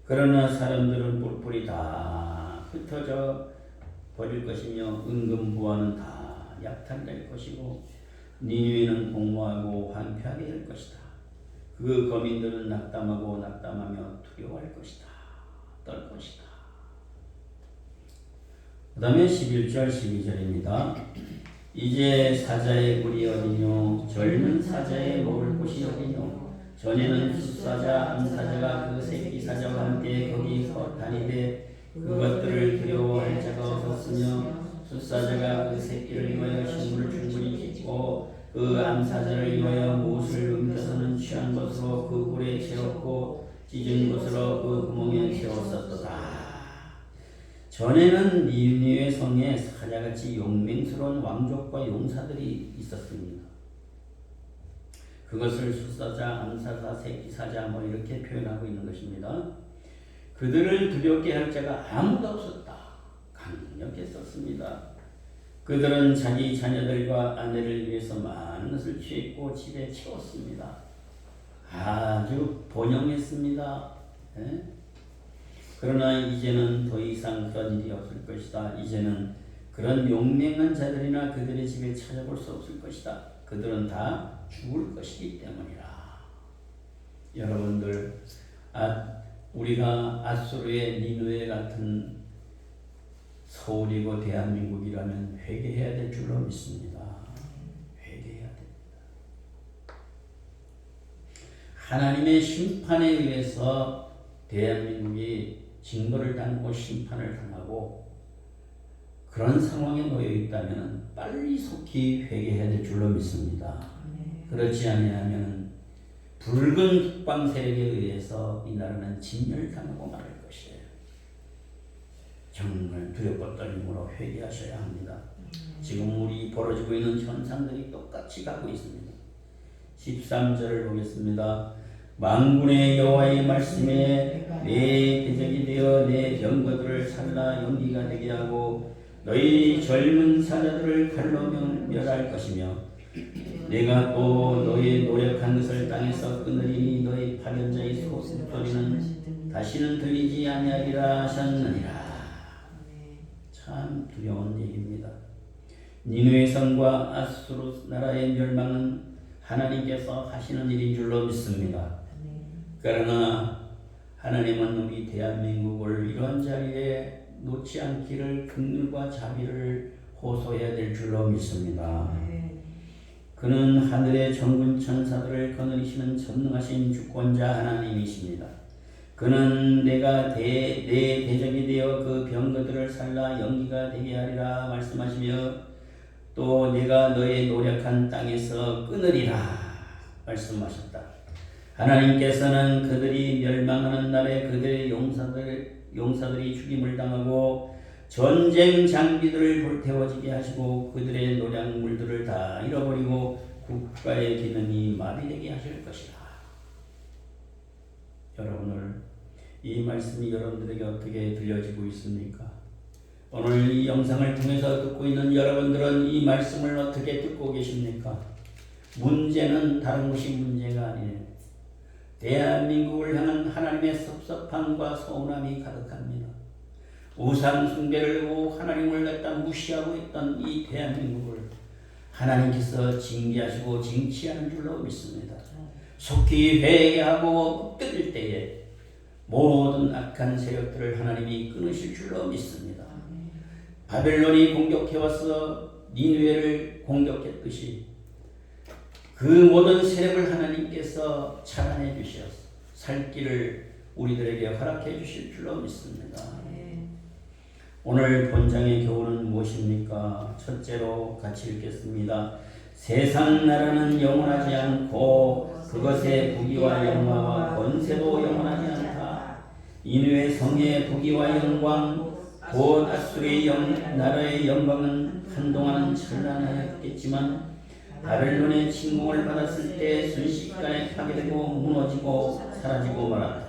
그러나 사람들은 뿔뿔이 다 흩어져 버릴 것이며 임금부하는 다 약탈될 것이고 니느웨는 공모하고 황폐하게 될 것이다. 그 거민들은 낙담하며 두려워할 것이다. 떨 것이다. 그 다음에 11절 12절입니다. 이제 사자의 굴이 어디뇨 젊은 사자의 먹을 곳이 어디뇨. 전에는 숫사자 암사자가 그 새끼 사자와 함께 거기서 다니되 그것들을 두려워할 자가 없었으며 숫사자가 그 새끼를 위하여 식물을 충분히 짓고 그 암사자를 위하여 못을 옮겨서는 취한 것으로 그 굴에 채웠고 찢은 것으로 그 구멍에 채웠었도다. 전에는 니느웨 성에 사자같이 용맹스러운 왕족과 용사들이 있었습니다. 그것을 숫사자, 암사자, 새끼사자 뭐 이렇게 표현하고 있는 것입니다. 그들을 두렵게 할 자가 아무도 없었다. 강력했었습니다. 그들은 자기 자녀들과 아내를 위해서 많은 것을 취했고 집에 채웠습니다. 아주 번영했습니다. 예? 그러나 이제는 더 이상 그런 일이 없을 것이다. 이제는 그런 용맹한 자들이나 그들의 집에 찾아볼 수 없을 것이다. 그들은 다 죽을 것이기 때문이라. 여러분들, 우리가 아수르의 니느웨 같은 서울이고 대한민국이라면 회개해야 될 줄로 믿습니다. 회개해야 됩니다. 하나님의 심판에 의해서 대한민국이 징벌을 당하고 심판을 당하고 그런 상황에 놓여 있다면 빨리 속히 회개해야 될 줄로 믿습니다. 그렇지 아니하면 붉은 북방 세력에 의해서 이 나라는 진멸당하고 말할 것이에요. 정말 두렵고 떨림으로 회개하셔야 합니다. 지금 우리 벌어지고 있는 현상들이 똑같이 가고 있습니다. 13절을 보겠습니다. 만군의 여호와의 말씀에 내 대적이 되어 내 병거들을 살라 연기가 되게 하고 너희 젊은 사자들을 칼로 멸할 것이며 내가 또 너희 노력한 것을 땅에서 끊으리니 너희 파견자의 소리는 다시는 들리지 아니하리라 하셨느니라. 참 두려운 얘기입니다. 니느웨 성과 아수르 나라의 멸망은 하나님께서 하시는 일인 줄로 믿습니다. 그러나 하나님은 우리 대한민국을 이런 자리에 놓지 않기를 긍휼과 자비를 호소해야 될 줄로 믿습니다. 그는 하늘의 정군 천사들을 거느리시는 전능하신 주권자 하나님이십니다. 그는 내가 내 대적이 되어 그 병거들을 살라 연기가 되게 하리라 말씀하시며 또 내가 너의 노력한 땅에서 끊으리라 말씀하셨다. 하나님께서는 그들이 멸망하는 날에 그들의 용사들이 죽임을 당하고 전쟁 장비들을 불태워지게 하시고 그들의 노량물들을 다 잃어버리고 국가의 기능이 마비되게 하실 것이다. 여러분들 이 말씀이 여러분들에게 어떻게 들려지고 있습니까? 오늘 이 영상을 통해서 듣고 있는 여러분들은 이 말씀을 어떻게 듣고 계십니까? 문제는 다른 것이 문제가 아니에요. 대한민국을 향한 하나님의 섭섭함과 서운함이 가득합니다. 우상 숭배를 하고 하나님을 갖다 무시하고 있던 이 대한민국을 하나님께서 징계하시고 징치하는 줄로 믿습니다. 속히 회개하고 엎드릴 때에 모든 악한 세력들을 하나님이 끊으실 줄로 믿습니다. 바벨론이 공격해와서 니느웨를 공격했듯이 그 모든 세력을 하나님께서 차단해 주셔서 살 길을 우리들에게 허락해 주실 줄로 믿습니다. 오늘 본장의 교훈은 무엇입니까? 첫째로 같이 읽겠습니다. 세상 나라는 영원하지 않고 그것의 부귀와 영화와 권세도 영원하지 않다. 니느웨 성의 부귀와 영광 곧 아수르의 나라의 영광은 한동안은 찬란하였겠지만 바벨론의 침공을 받았을 때 순식간에 파괴되고 무너지고 사라지고 말았다.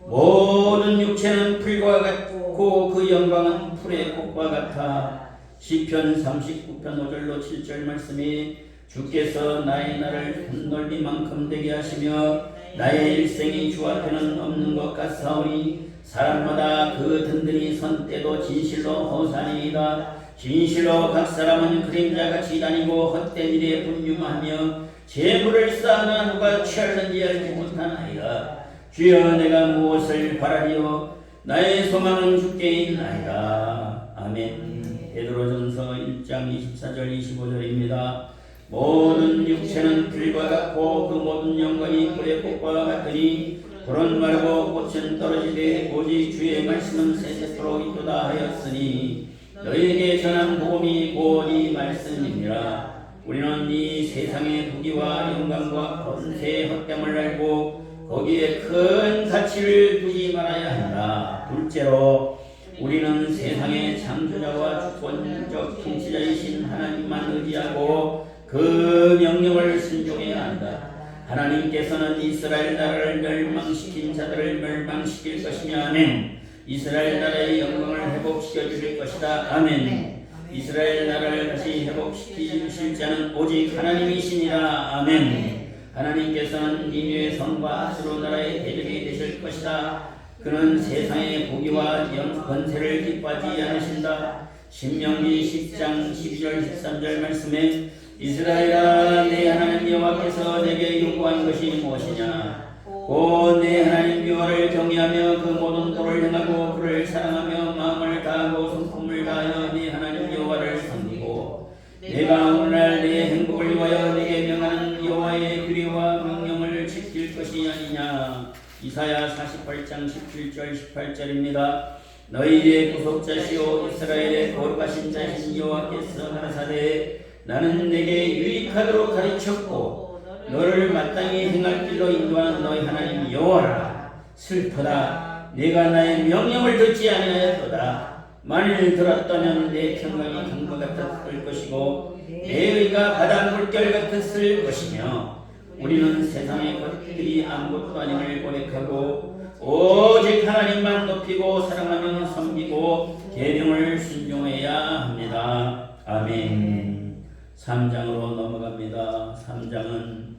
모든 육체는 풀과 같고 그 영광은 풀의 꽃과 같아. 시편 39편 5절로 7절 말씀이 주께서 나의 날을 넓이만큼 되게 하시며 나의 일생이 주 앞에는 없는 것 같사오니 사람마다 그 든든히 선 때도 진실로 허사니이다. 진실로 각 사람은 그림자같이 다니고 헛된 일에 분유하며 재물을 쌓으나 누가 취할는지 알지 못하나이다. 주여 내가 무엇을 바라리요 나의 소망은 주께 있나이다. 아멘. 베드로전서 1장 24절 25절입니다. 모든 육체는 불과 같고 그 모든 영광이 불의 꽃과 같으니 불은 마르고 꽃은 떨어지되 오직 주의 말씀은 세세토록 있도다 하였으니 너희에게 전한 복음이 곧 이 말씀이니라. 우리는 이 세상의 부귀와 영광과 권세의 헛됨을 알고 거기에 큰 가치를 두지 말아야 한다. 둘째로 우리는 세상의 창조자와 주권적 통치자이신 하나님만 의지하고 그 명령을 순종해야 한다. 하나님께서는 이스라엘 나라를 멸망시킨 자들을 멸망시킬 것이며 아멘. 이스라엘 나라의 영광을 회복시켜 주실 것이다. 아멘. 이스라엘 나라를 다시 회복시키실 자는 오직 하나님이시니라. 아멘. 하나님께서는 니느웨 성과 아수르 나라의 대적이 되실 것이다. 그는 세상의 보기와 권세를 기뻐하지 않으신다. 신명기 10장 12절 13절 말씀에 이스라엘아 내 하나님 여호와께서 내게 요구한 것이 무엇이냐? 곧 내 하나님 여호와를 경외하며 그 모든 도를 행하고 그를 사랑하며 마음을 다하고 성품을 다하여 내 하나님 여호와를 섬기고 내가 오늘날 내 행복을 위하여 내게 명하는 여호와의 규례와 명령을 지킬 것이 아니냐. 이사야 48장 17절 18절입니다. 너희의 구속자시오 이스라엘의 거룩하신 자신 여호와께서 가라사대 나는 내게 유익하도록 가르쳤고 너를 마땅히 행할 길로 인도하는 너희 하나님 여호와라. 슬퍼다. 내가 나의 명령을 듣지 아니하였도다. 만일 들었다면 내 평강이 강과 같았을 것이고 내 의가 바다 물결 같았을 것이며 우리는 세상의 것들이 아무것도 아님을 고백하고 오직 하나님만 높이고 사랑하며 섬기고 계명을 순종해야 합니다. 아멘. 3장으로 넘어갑니다. 3장은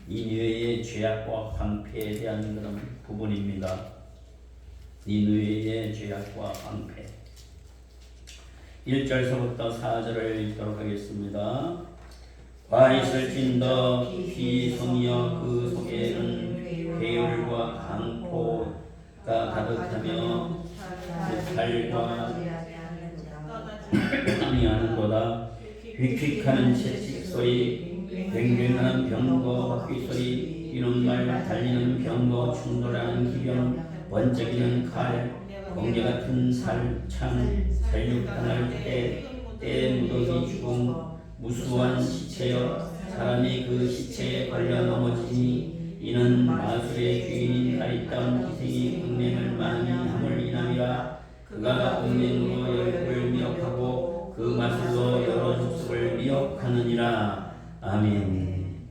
니느웨의 죄악과 황폐에 대한 그런 부분입니다. 니느웨의 죄악과 황폐. 1절서부터 4절을 읽도록 하겠습니다. 과있을 진더 비성이여 그 속에는 배율과 강포가 가득하며 달과 아니하는도다. 휙휙하는 채찍소리 뱅뱅하는 병거 바퀴소리 이놈말 달리는 병거 충돌하는 기병 번쩍이는 칼 번개같은 살창 살육당할 때 무더기 죽음 무수한 시체여 사람이 그 시체에 걸려 넘어지니 이는 마술의 주인인 아리따운 기생이 흑맹을 많이 함을 인함이라. 그가 흑맹으로 열국을 미혹하고 그 마술로 여러 족속을 미혹하느니라. 아멘.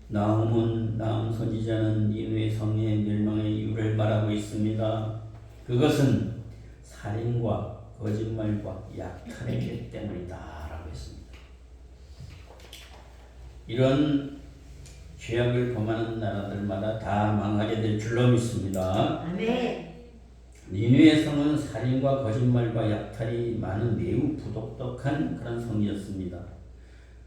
나훔은 나훔 선지자는 니느웨 성의 멸망의 이유를 말하고 있습니다. 그것은 살인과 거짓말과 약탈의 죄 때문이다 라고 했습니다. 이런 죄악을 범하는 나라들마다 다 망하게 될 줄로 믿습니다. 아멘. 니느웨 성은 살인과 거짓말과 약탈이 많은 매우 부독덕한 그런 성이었습니다.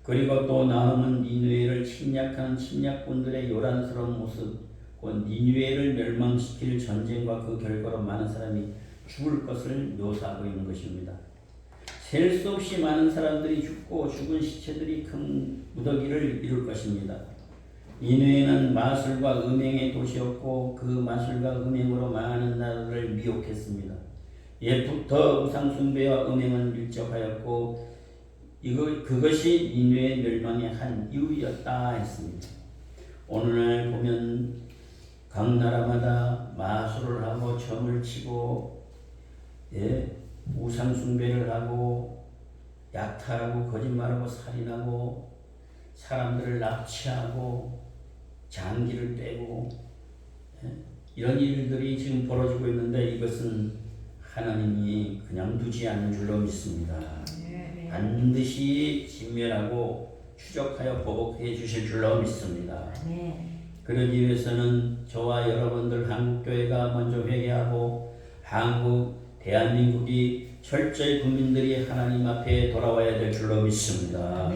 그리고 또 나훔은 니느웨를 침략하는 침략군들의 요란스러운 모습, 니느웨를 멸망시킬 전쟁과 그 결과로 많은 사람이 죽을 것을 묘사하고 있는 것입니다. 셀 수 없이 많은 사람들이 죽고 죽은 시체들이 큰 무더기를 이룰 것입니다. 니느웨는 마술과 음행의 도시였고 그 마술과 음행으로 많은 나라를 미혹했습니다. 옛부터 우상 숭배와 음행은 밀접하였고 그것이 니느웨 멸망의 한 이유였다 했습니다. 오늘날 보면 각 나라마다 마술을 하고 점을 치고 우상 숭배를 하고 약탈하고 거짓말하고 살인하고 사람들을 납치하고 장기를 떼고 이런 일들이 지금 벌어지고 있는데 이것은 하나님이 그냥 두지 않는 줄로 믿습니다. 반드시 진멸하고 추적하여 보복해 주실 줄로 믿습니다. 그러기 위해서는 저와 여러분들 한국교회가 먼저 회개하고 대한민국이 철저히 국민들이 하나님 앞에 돌아와야 될 줄로 믿습니다.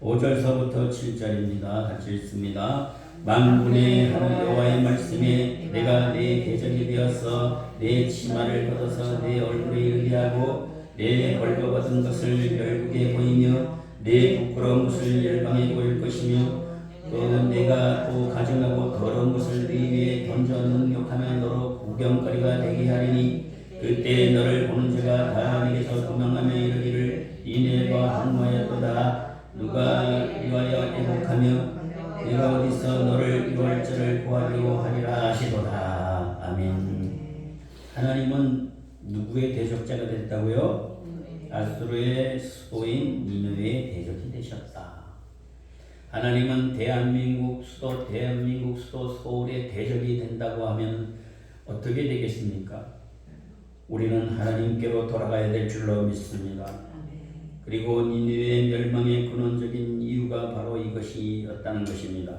5절서부터 7절입니다. 같이 읽습니다. 만군의 하나님 여호와의 말씀에 내가 내 대적이 되어서 내 치마를 걷어서 내 얼굴에 이르게 하고 내 벌거벗은 것을 열국에 보이며 내 부끄러운 것을 열방에 보일 것이며 또 내가 또 가증하고 더러운 것을 네 위에 던져 능욕하며 너로 구경거리가 되게 하리니 그때 너를 보는 자가 다 내게서 도망하며 이르기를 니네가 항모하였도다. 누가 위하여 애곡하며 내가 어디서 너를 이루할 자를 구하려고 하리라 하시도다. 아멘. 하나님은 누구의 대적자가 됐다고요? 아수르의 수도인 니느웨의 대적이 되셨다. 하나님은 대한민국 수도 서울의 대적이 된다고 하면 어떻게 되겠습니까? 우리는 하나님께로 돌아가야 될 줄로 믿습니다. 그리고 니느웨 멸망의 근원적인 이유가 바로 이것이었다는 것입니다.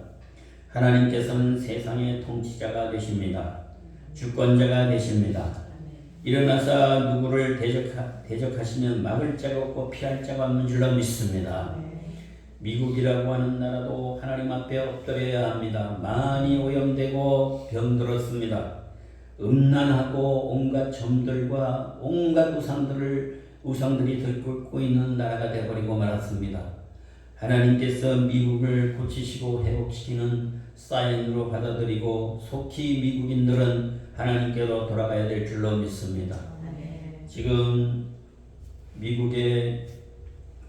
하나님께서는 세상의 통치자가 되십니다. 주권자가 되십니다. 일어나서 누구를 대적하시면 막을 자가 없고 피할 자가 없는 줄로 믿습니다. 미국이라고 하는 나라도 하나님 앞에 엎드려야 합니다. 많이 오염되고 병들었습니다. 음란하고 온갖 점들과 온갖 우상들이 들끓고 있는 나라가 되어버리고 말았습니다. 하나님께서 미국을 고치시고 회복시키는 사인으로 받아들이고 속히 미국인들은 하나님께로 돌아가야 될 줄로 믿습니다. 지금 미국의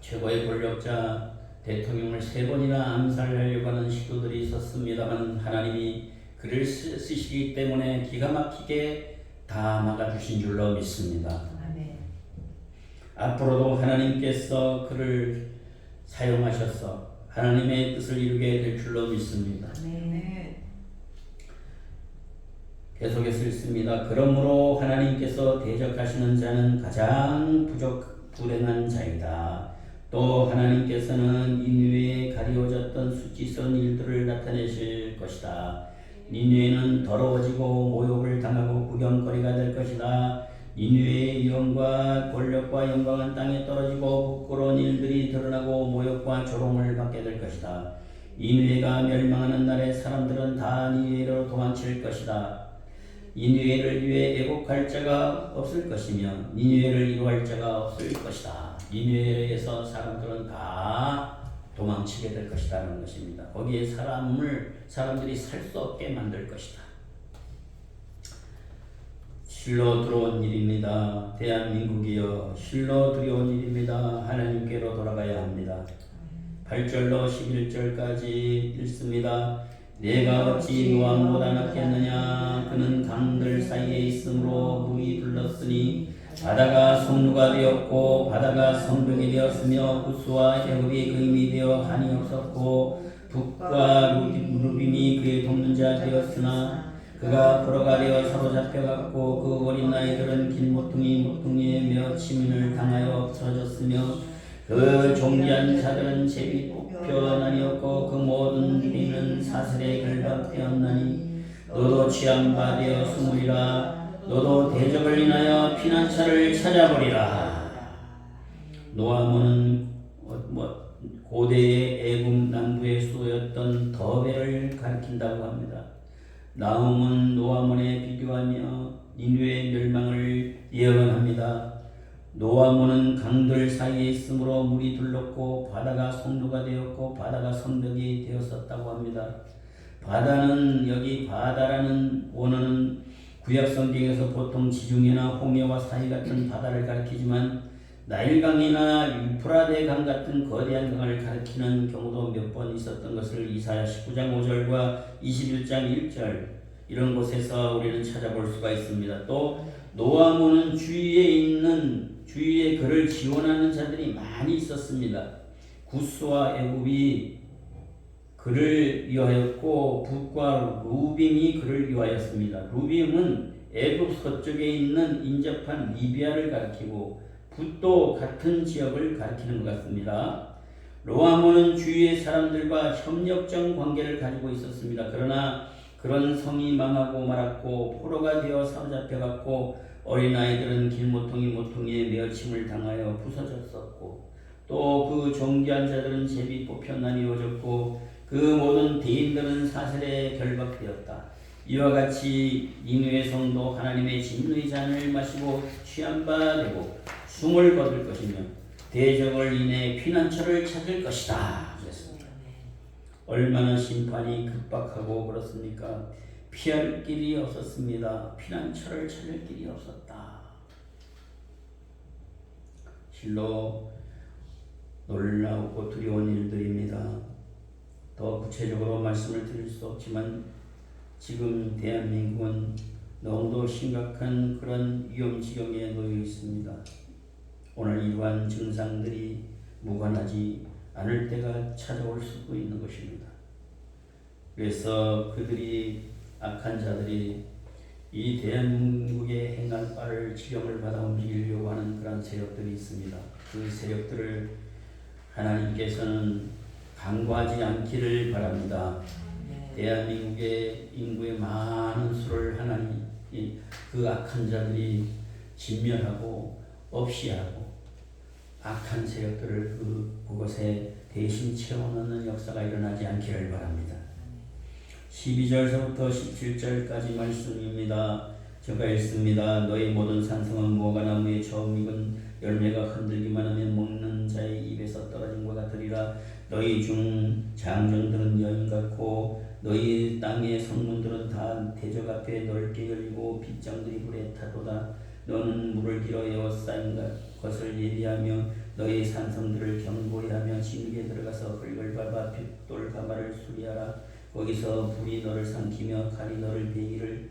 최고의 권력자 대통령을 3번이나 암살하려고 하는 시도들이 있었습니다만 하나님이 그를 쓰시기 때문에 기가 막히게 다 막아주신 줄로 믿습니다. 아멘. 앞으로도 하나님께서 그를 사용하셔서 하나님의 뜻을 이루게 될 줄로 믿습니다. 아멘. 계속해서 읽습니다. 그러므로 하나님께서 대적하시는 자는 가장 불행한 자이다. 또 하나님께서는 니느웨에 가리워졌던 수치스러운 일들을 나타내실 것이다. 니느웨는 더러워지고 모욕을 당하고 구경거리가 될 것이다. 니느웨의 위엄과 권력과 영광은 땅에 떨어지고 부끄러운 일들이 드러나고 모욕과 조롱을 받게 될 것이다. 니느웨가 멸망하는 날에 사람들은 다 니느웨로 도망칠 것이다. 니느웨를 위해 애곡할 자가 없을 것이며 니느웨를 이루할 자가 없을 것이다. 니느웨에서 사람들은 다 도망치게 될 것이라는 것입니다. 거기에 사람들이 살 수 없게 만들 것이다. 실로 들어온 일입니다. 대한민국이여 실로 들어온 일입니다. 하나님께로 돌아가야 합니다. 8절로 11절까지 읽습니다. 내가 어찌 노함보다 낫겠느냐. 그는 강들 사이에 있으므로 물이 불렀으니 바다가 성루가 되었고 바다가 성벽이 되었으며 구스와 애굽이 그 힘이 되어 한이 없었고 북과 루빔이 그의 돕는 자 되었으나 그가 포로가 되어 사로잡혀갔고 그 어린 아이들은 긴 모퉁이에 매어 치민을 당하여 없어졌으며 그 종기한 자들은 제비 뽑혀 나뉘었고 그 모든 이는 사슬에 결박되었나니 너도 취한 바 되어 숨으리라. 너도 대적을 인하여 피난처를 찾아보리라. 노아몬은 고대의 애굽 남부의 수도였던 더베를 가리킨다고 합니다. 나훔은 노아몬에 비교하며 니느웨의 멸망을 예언합니다. 노아몬은 강들 사이에 있으므로 물이 둘렀고 바다가 성루가 되었고 바다가 성벽이 되었었다고 합니다. 바다는 여기 바다라는 원어는 구약 성경에서 보통 지중해나 홍해와 사이 같은 바다를 가리키지만 나일강이나 유프라데 강 같은 거대한 강을 가리키는 경우도 몇 번 있었던 것을 이사야 19장 5절과 21장 1절 이런 곳에서 우리는 찾아볼 수가 있습니다. 또 노아몬은 주위에 그를 지원하는 자들이 많이 있었습니다. 구스와 애굽이 그를 위하였고 북과 루빔이 그를 위하였습니다. 루빔은 애굽 서쪽에 있는 인접한 리비아를 가리키고 붓도 같은 지역을 가리키는 것 같습니다. 노아몬은 주위의 사람들과 협력적 관계를 가지고 있었습니다. 그러나 그런 성이 망하고 말았고 포로가 되어 사로잡혀갔고 어린아이들은 모퉁이에 매어침을 당하여 부서졌었고 또 그 존귀한 자들은 제비 뽑혀 나뉘어졌고 그 모든 대인들은 사슬에 결박되었다. 이와 같이 니느웨 성도 하나님의 진노의 잔을 마시고 취한 바 되고 숨을 거둘 것이며 대적을 인해 피난처를 찾을 것이다. 그랬습니다. 얼마나 심판이 급박하고 그렇습니까? 피할 길이 없었습니다. 피난처를 찾을 길이 없었다. 실로 놀라우고 두려운 일들입니다. 더 구체적으로 말씀을 드릴 수 없지만 지금 대한민국은 너무도 심각한 그런 위험 지경에 놓여 있습니다. 오늘 이러한 증상들이 무관하지 않을 때가 찾아올 수도 있는 것입니다. 그래서 악한 자들이 이 대한민국에 행할 바를 지령을 받아 움직이려고 하는 그런 세력들이 있습니다. 그 세력들을 하나님께서는 간과하지 않기를 바랍니다. 대한민국의 인구의 많은 수를 하나님 그 악한 자들이 진멸하고 없이 하고 악한 세력들을 그곳에 대신 채워넣는 역사가 일어나지 않기를 바랍니다. 12절서부터 17절까지 말씀입니다. 제가 읽습니다. 너희 모든 산성은 무화과나무의 처음 익은 열매가 흔들기만 하면 먹는 자의 입에서 떨어진 것 같으리라. 너희 중 장정들은 여인 같고 너희 땅의 성문들은 다 대적 앞에 넓게 열리고 빗장들이 불에 타도다. 너는 물을 길어 에워싸인 것을 예비하며 너의 산성들을 견고히 하며 진흙에 들어가서 흙을 밟아 벽돌 가마를 수리하라. 거기서 불이 너를 삼키며 칼이 너를 베기를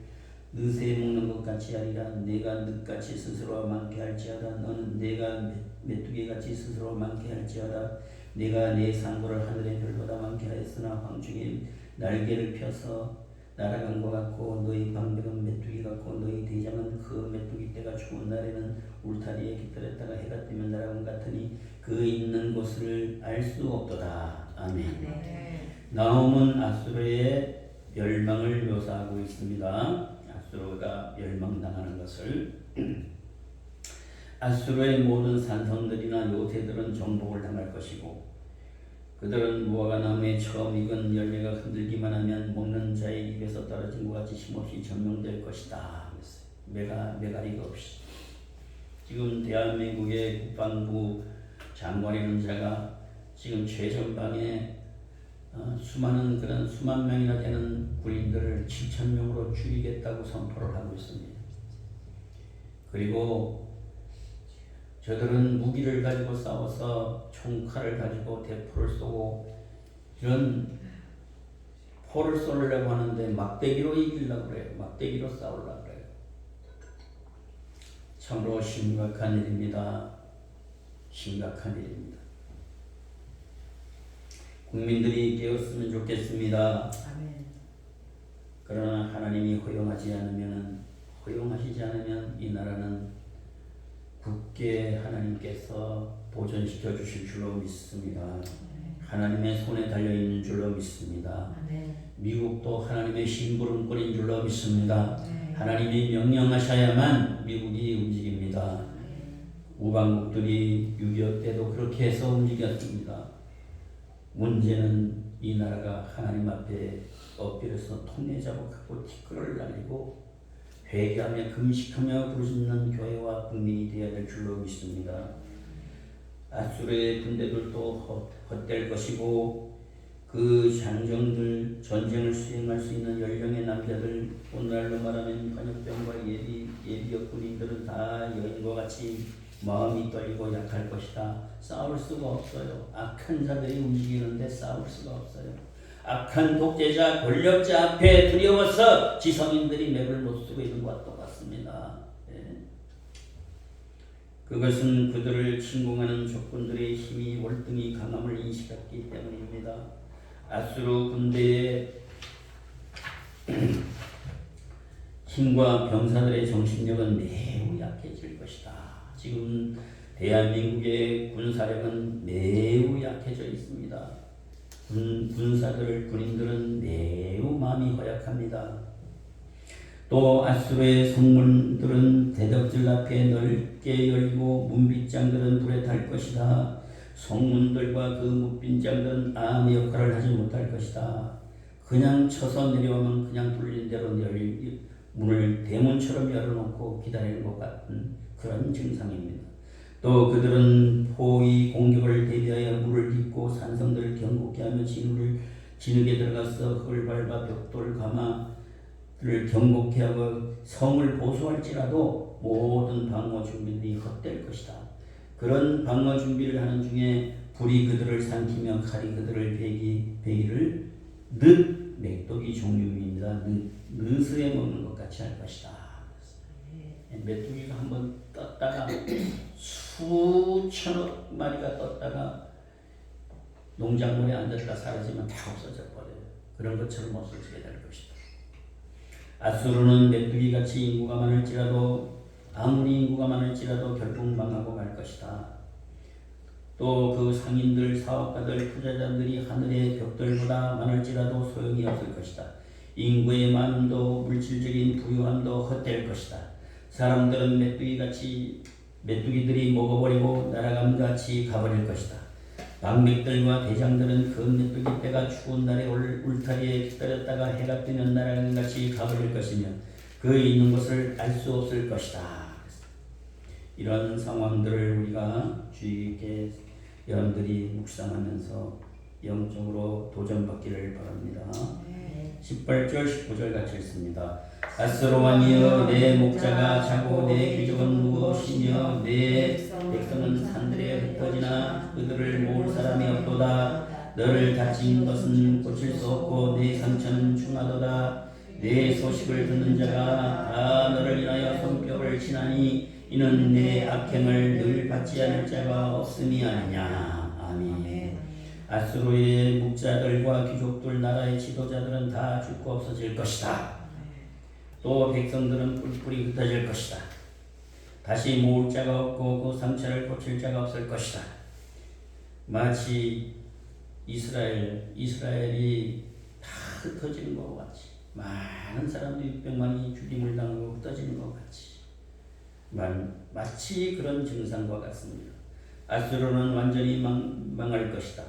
느새 먹는 것 같이 하리라. 내가 늑같이 스스로 많게 할지어다. 너는 내가 메뚜기같이 스스로 많게 할지어다. 내가 내 상고를 하늘의 별보다 많게 하였으나 황중에 날개를 펴서 날아간 것 같고 너희 방백은 메뚜기 같고 너희 대장은 그 메뚜기 때가 추운 날에는 울타리에 깃들었다가 해가 뜨면 날아간 같으니 그 있는 곳을 알 수 없도다. 아멘. 네. 나홈은 아수르의 멸망을 묘사하고 있습니다. 아수르가 멸망당하는 것을 아수르의 모든 산성들이나 요새들은 정복을 당할 것이고 그들은 무화과 나무에 처음 익은 열매가 흔들기만 하면 먹는 자의 입에서 떨어진 것 같이 힘없이 점령될 것이다. 메가리가 없이. 지금 대한민국의 국방부 장관이라는 자가 지금 최전방에 수많은 그런 수만 명이나 되는 군인들을 7,000명으로 줄이겠다고 선포를 하고 있습니다. 그리고 저들은 무기를 가지고 싸워서 총칼을 가지고 대포를 쏘고 이런 포를 쏘려고 하는데 막대기로 이기려고 그래요. 막대기로 싸우려고 그래요. 참으로 심각한 일입니다. 심각한 일입니다. 국민들이 깨었으면 좋겠습니다. 아멘. 그러나 하나님이 허용하시지 않으면 이 나라는 굳게 하나님께서 보존시켜 주실 줄로 믿습니다. 하나님의 손에 달려있는 줄로 믿습니다. 미국도 하나님의 심부름꾼인 줄로 믿습니다. 하나님이 명령하셔야만 미국이 움직입니다. 우방국들이 6.25 때도 그렇게 해서 움직였습니다. 문제는 이 나라가 하나님 앞에 엎드려서 통례자복하고 티끌을 날리고 회개하며 금식하며 부르짖는 교회와 국민이 되어야 될 줄로 믿습니다. 아수르의 군대들도 헛될 것이고 그 장정들 전쟁을 수행할 수 있는 연령의 남자들 오늘날로 말하면 관역병과 예비역 군인들은 다 여인과 같이 마음이 떨리고 약할 것이다. 싸울 수가 없어요. 악한 자들이 움직이는데 싸울 수가 없어요. 악한 독재자, 권력자 앞에 두려워서 지성인들이 맥을 못 쓰고 있는 것과 똑같습니다. 예. 그것은 그들을 침공하는 적군들의 힘이 월등히 강함을 인식했기 때문입니다. 아수르 군대의 힘과 병사들의 정신력은 매우 약해질 것이다. 지금 대한민국의 군사력은 매우 약해져 있습니다. 군인들은 매우 마음이 허약합니다. 또 아수르의 성문들은 대적들 앞에 넓게 열리고 문빗장들은 불에 탈 것이다. 성문들과 그 문빗장들은 아무 역할을 하지 못할 것이다. 그냥 쳐서 내려오면 그냥 뚫린 대로 문을 대문처럼 열어놓고 기다리는 것 같은 그런 증상입니다. 또 그들은 포위 공격을 대비하여 물을 딛고 산성들을 견고케 하며 진흙에 들어가서 흙을 밟아 벽돌 가마를 견고케 하고 성을 보수할지라도 모든 방어 준비들이 헛될 것이다. 그런 방어 준비를 하는 중에 불이 그들을 삼키며 칼이 그들을 베기를 늑 메뚜기 종류입니다. 느스에 먹는 것 같이 할 것이다. 메뚜기가 한번 떴다가 수천억 마리가 떴다가 농작물에 앉았다 사라지면 다 없어져 버려요. 그런 것처럼 없어지게 될 것이다. 아수르는 메뚜기같이 인구가 많을지라도 아무리 인구가 많을지라도 결국 망하고 말 것이다. 또 그 상인들, 사업가들, 투자자들이 하늘의 벽돌보다 많을지라도 소용이 없을 것이다. 인구의 많음도 물질적인 부유함도 헛될 것이다. 사람들은 메뚜기들이 먹어버리고 날아감같이 가버릴 것이다. 방백들과 대장들은 그 메뚜기 떼가 추운 날에 울타리에 기다렸다가 해가 뜨면 날아감같이 가버릴 것이며 그 있는 것을 알 수 없을 것이다. 이런 상황들을 우리가 주의 깊게 여러분들이 묵상하면서 영적으로 도전받기를 바랍니다. 18절 19절 같이 읽습니다. 아스로 왕이여 내 목자가 자고 내 귀족은 무엇이며 내 백성은 산들에 흩어지나 그들을 모을 사람이 없도다. 너를 다친 것은 고칠 수 없고 내 상처는 중하도다. 내 소식을 듣는 자가 다 너를 인하여 손뼉을 치나니 이는 내 악행을 늘 받지 않을 자가 없음이 아니냐. 아멘. 아수르의 목자들과 귀족들 나라의 지도자들은 다 죽고 없어질 것이다. 또 백성들은 뿔뿔이 흩어질 것이다. 다시 모을 자가 없고 그 상처를 고칠 자가 없을 것이다. 마치 이스라엘이 다 흩어지는 것 같이, 많은 사람들이 600만이 죽임을 당하고 흩어지는 것 같이, 마치 그런 증상과 같습니다. 아수르는 완전히 망할 것이다.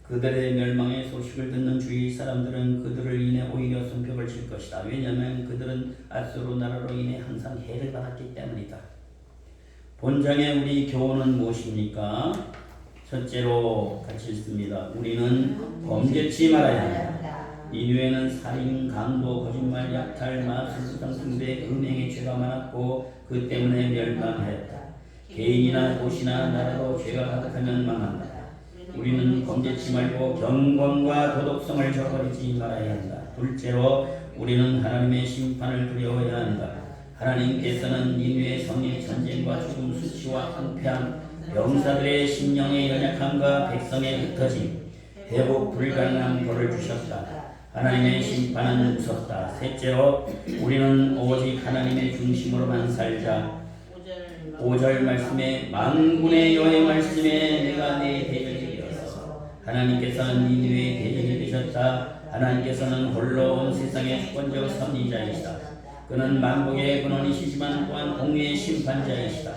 그들의 멸망의 소식을 듣는 주위 사람들은 그들을 인해 오히려 손뼉을 칠 것이다. 왜냐하면 그들은 아수르 나라로 인해 항상 해를 받았기 때문이다. 본장의 우리 교훈은 무엇입니까? 첫째로 같이 읽습니다. 우리는 범죄치 말아야 한다. 니느웨는 살인, 강도, 거짓말, 약탈, 마술, 수상숭배, 음행의 죄가 많았고 그 때문에 멸망하였다. 개인이나 도시나 나라도 죄가 가득하면 망한다. 우리는 범죄치 말고 경건과 도덕성을 저버리지 말아야 한다. 둘째로 우리는 하나님의 심판을 두려워해야 한다. 하나님께서는 니느웨 성의 전쟁과 죽음, 수치와 황폐함, 병사들의 심령의 연약함과 백성의 흩어짐, 회복 불가능한 벌을 주셨다. 하나님의 심판은 무섭다. 셋째로 우리는 오직 하나님의 중심으로만 살자. 5절 말씀에 만군의 여호와의 말씀에 내가 내 대적이 되었어. 하나님께서는 니느웨의 대적이 되셨다. 하나님께서는 홀로 온 세상의 주권적 섭리자이시다. 그는 만국의 근원이시지만 또한 공의의 심판자이시다.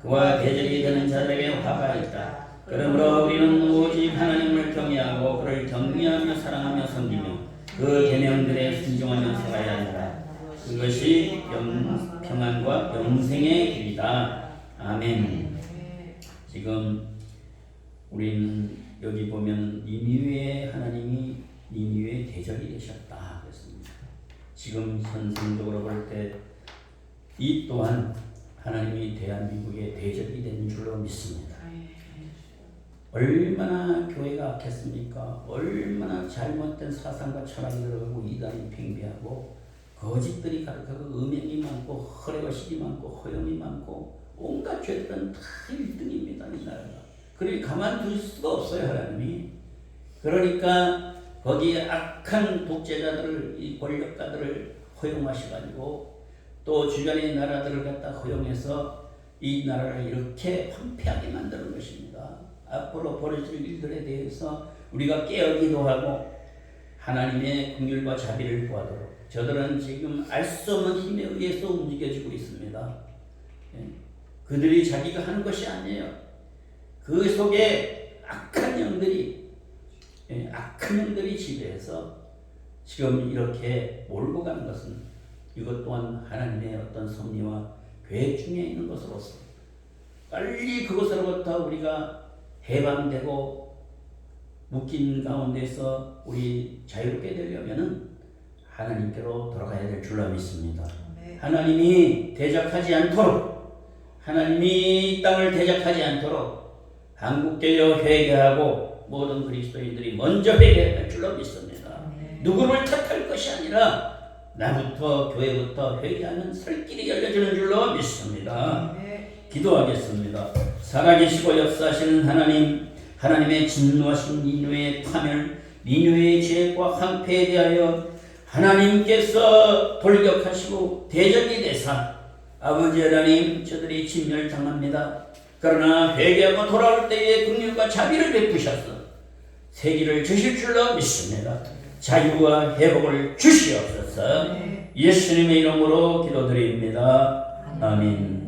그와 대적이 되는 자들에게 화가 있다. 그러므로 우리는 오직 하나님을 경외하고 그를 경외하며 사랑하며 섬기며 그 계명들에 순종하며 살아야 한다. 그것이 평안과 영생의 길이다. 아멘. 지금 우리는 여기 보면 니느웨의 하나님이 니느웨의 대적이 되셨다 그랬습니다. 지금 현상적으로 볼 때 이 또한 하나님이 대한민국의 대적이 된 줄로 믿습니다. 얼마나 교회가 악했습니까? 얼마나 잘못된 사상과 철학이 들어가고 이단이 팽배하고 거짓들이 가득하고 음행이 많고 허례거식이 많고 허영이 많고 온갖 죄들은 다 1등입니다. 이 나라가. 그러니 가만둘 수가 없어요. 하나님이. 그러니까 거기에 악한 독재자들을 이 권력가들을 허용하셔가지고 또 주변의 나라들을 갖다 허용해서 이 나라를 이렇게 황폐하게 만드는 것입니다. 앞으로 벌어질 일들에 대해서 우리가 깨어기도 하고 하나님의 긍휼과 자비를 구하도록. 저들은 지금 알 수 없는 힘에 의해서 움직여지고 있습니다. 그들이 자기가 하는 것이 아니에요. 그 속에 악한 영들이 지배해서 지금 이렇게 몰고 가는 것은 이것 또한 하나님의 어떤 섭리와 계획 중에 있는 것으로서 빨리 그것으로부터 우리가 해방되고 묶인 가운데서 우리 자유롭게 되려면은 하나님께로 돌아가야 될 줄로 믿습니다. 하나님이 대적하지 않도록, 하나님이 이 땅을 대적하지 않도록 한국교회 회개하고 모든 그리스도인들이 먼저 회개해야 될 줄로 믿습니다. 누구를 탓할 것이 아니라 나부터 교회부터 회개하는 살 길이 열려지는 줄로 믿습니다. 기도하겠습니다. 살아계시고 역사하시는 하나님, 하나님의 진노하신 니느웨의 파멸, 니느웨의 죄과 황폐에 대하여 하나님께서 돌격하시고 대적이 되사 아버지 하나님 저들이 진멸당합니다. 그러나 회개하고 돌아올 때에 긍휼과 자비를 베푸셔서 세기를 주실 줄로 믿습니다. 자유와 회복을 주시옵소서. 예수님의 이름으로 기도드립니다. 아멘.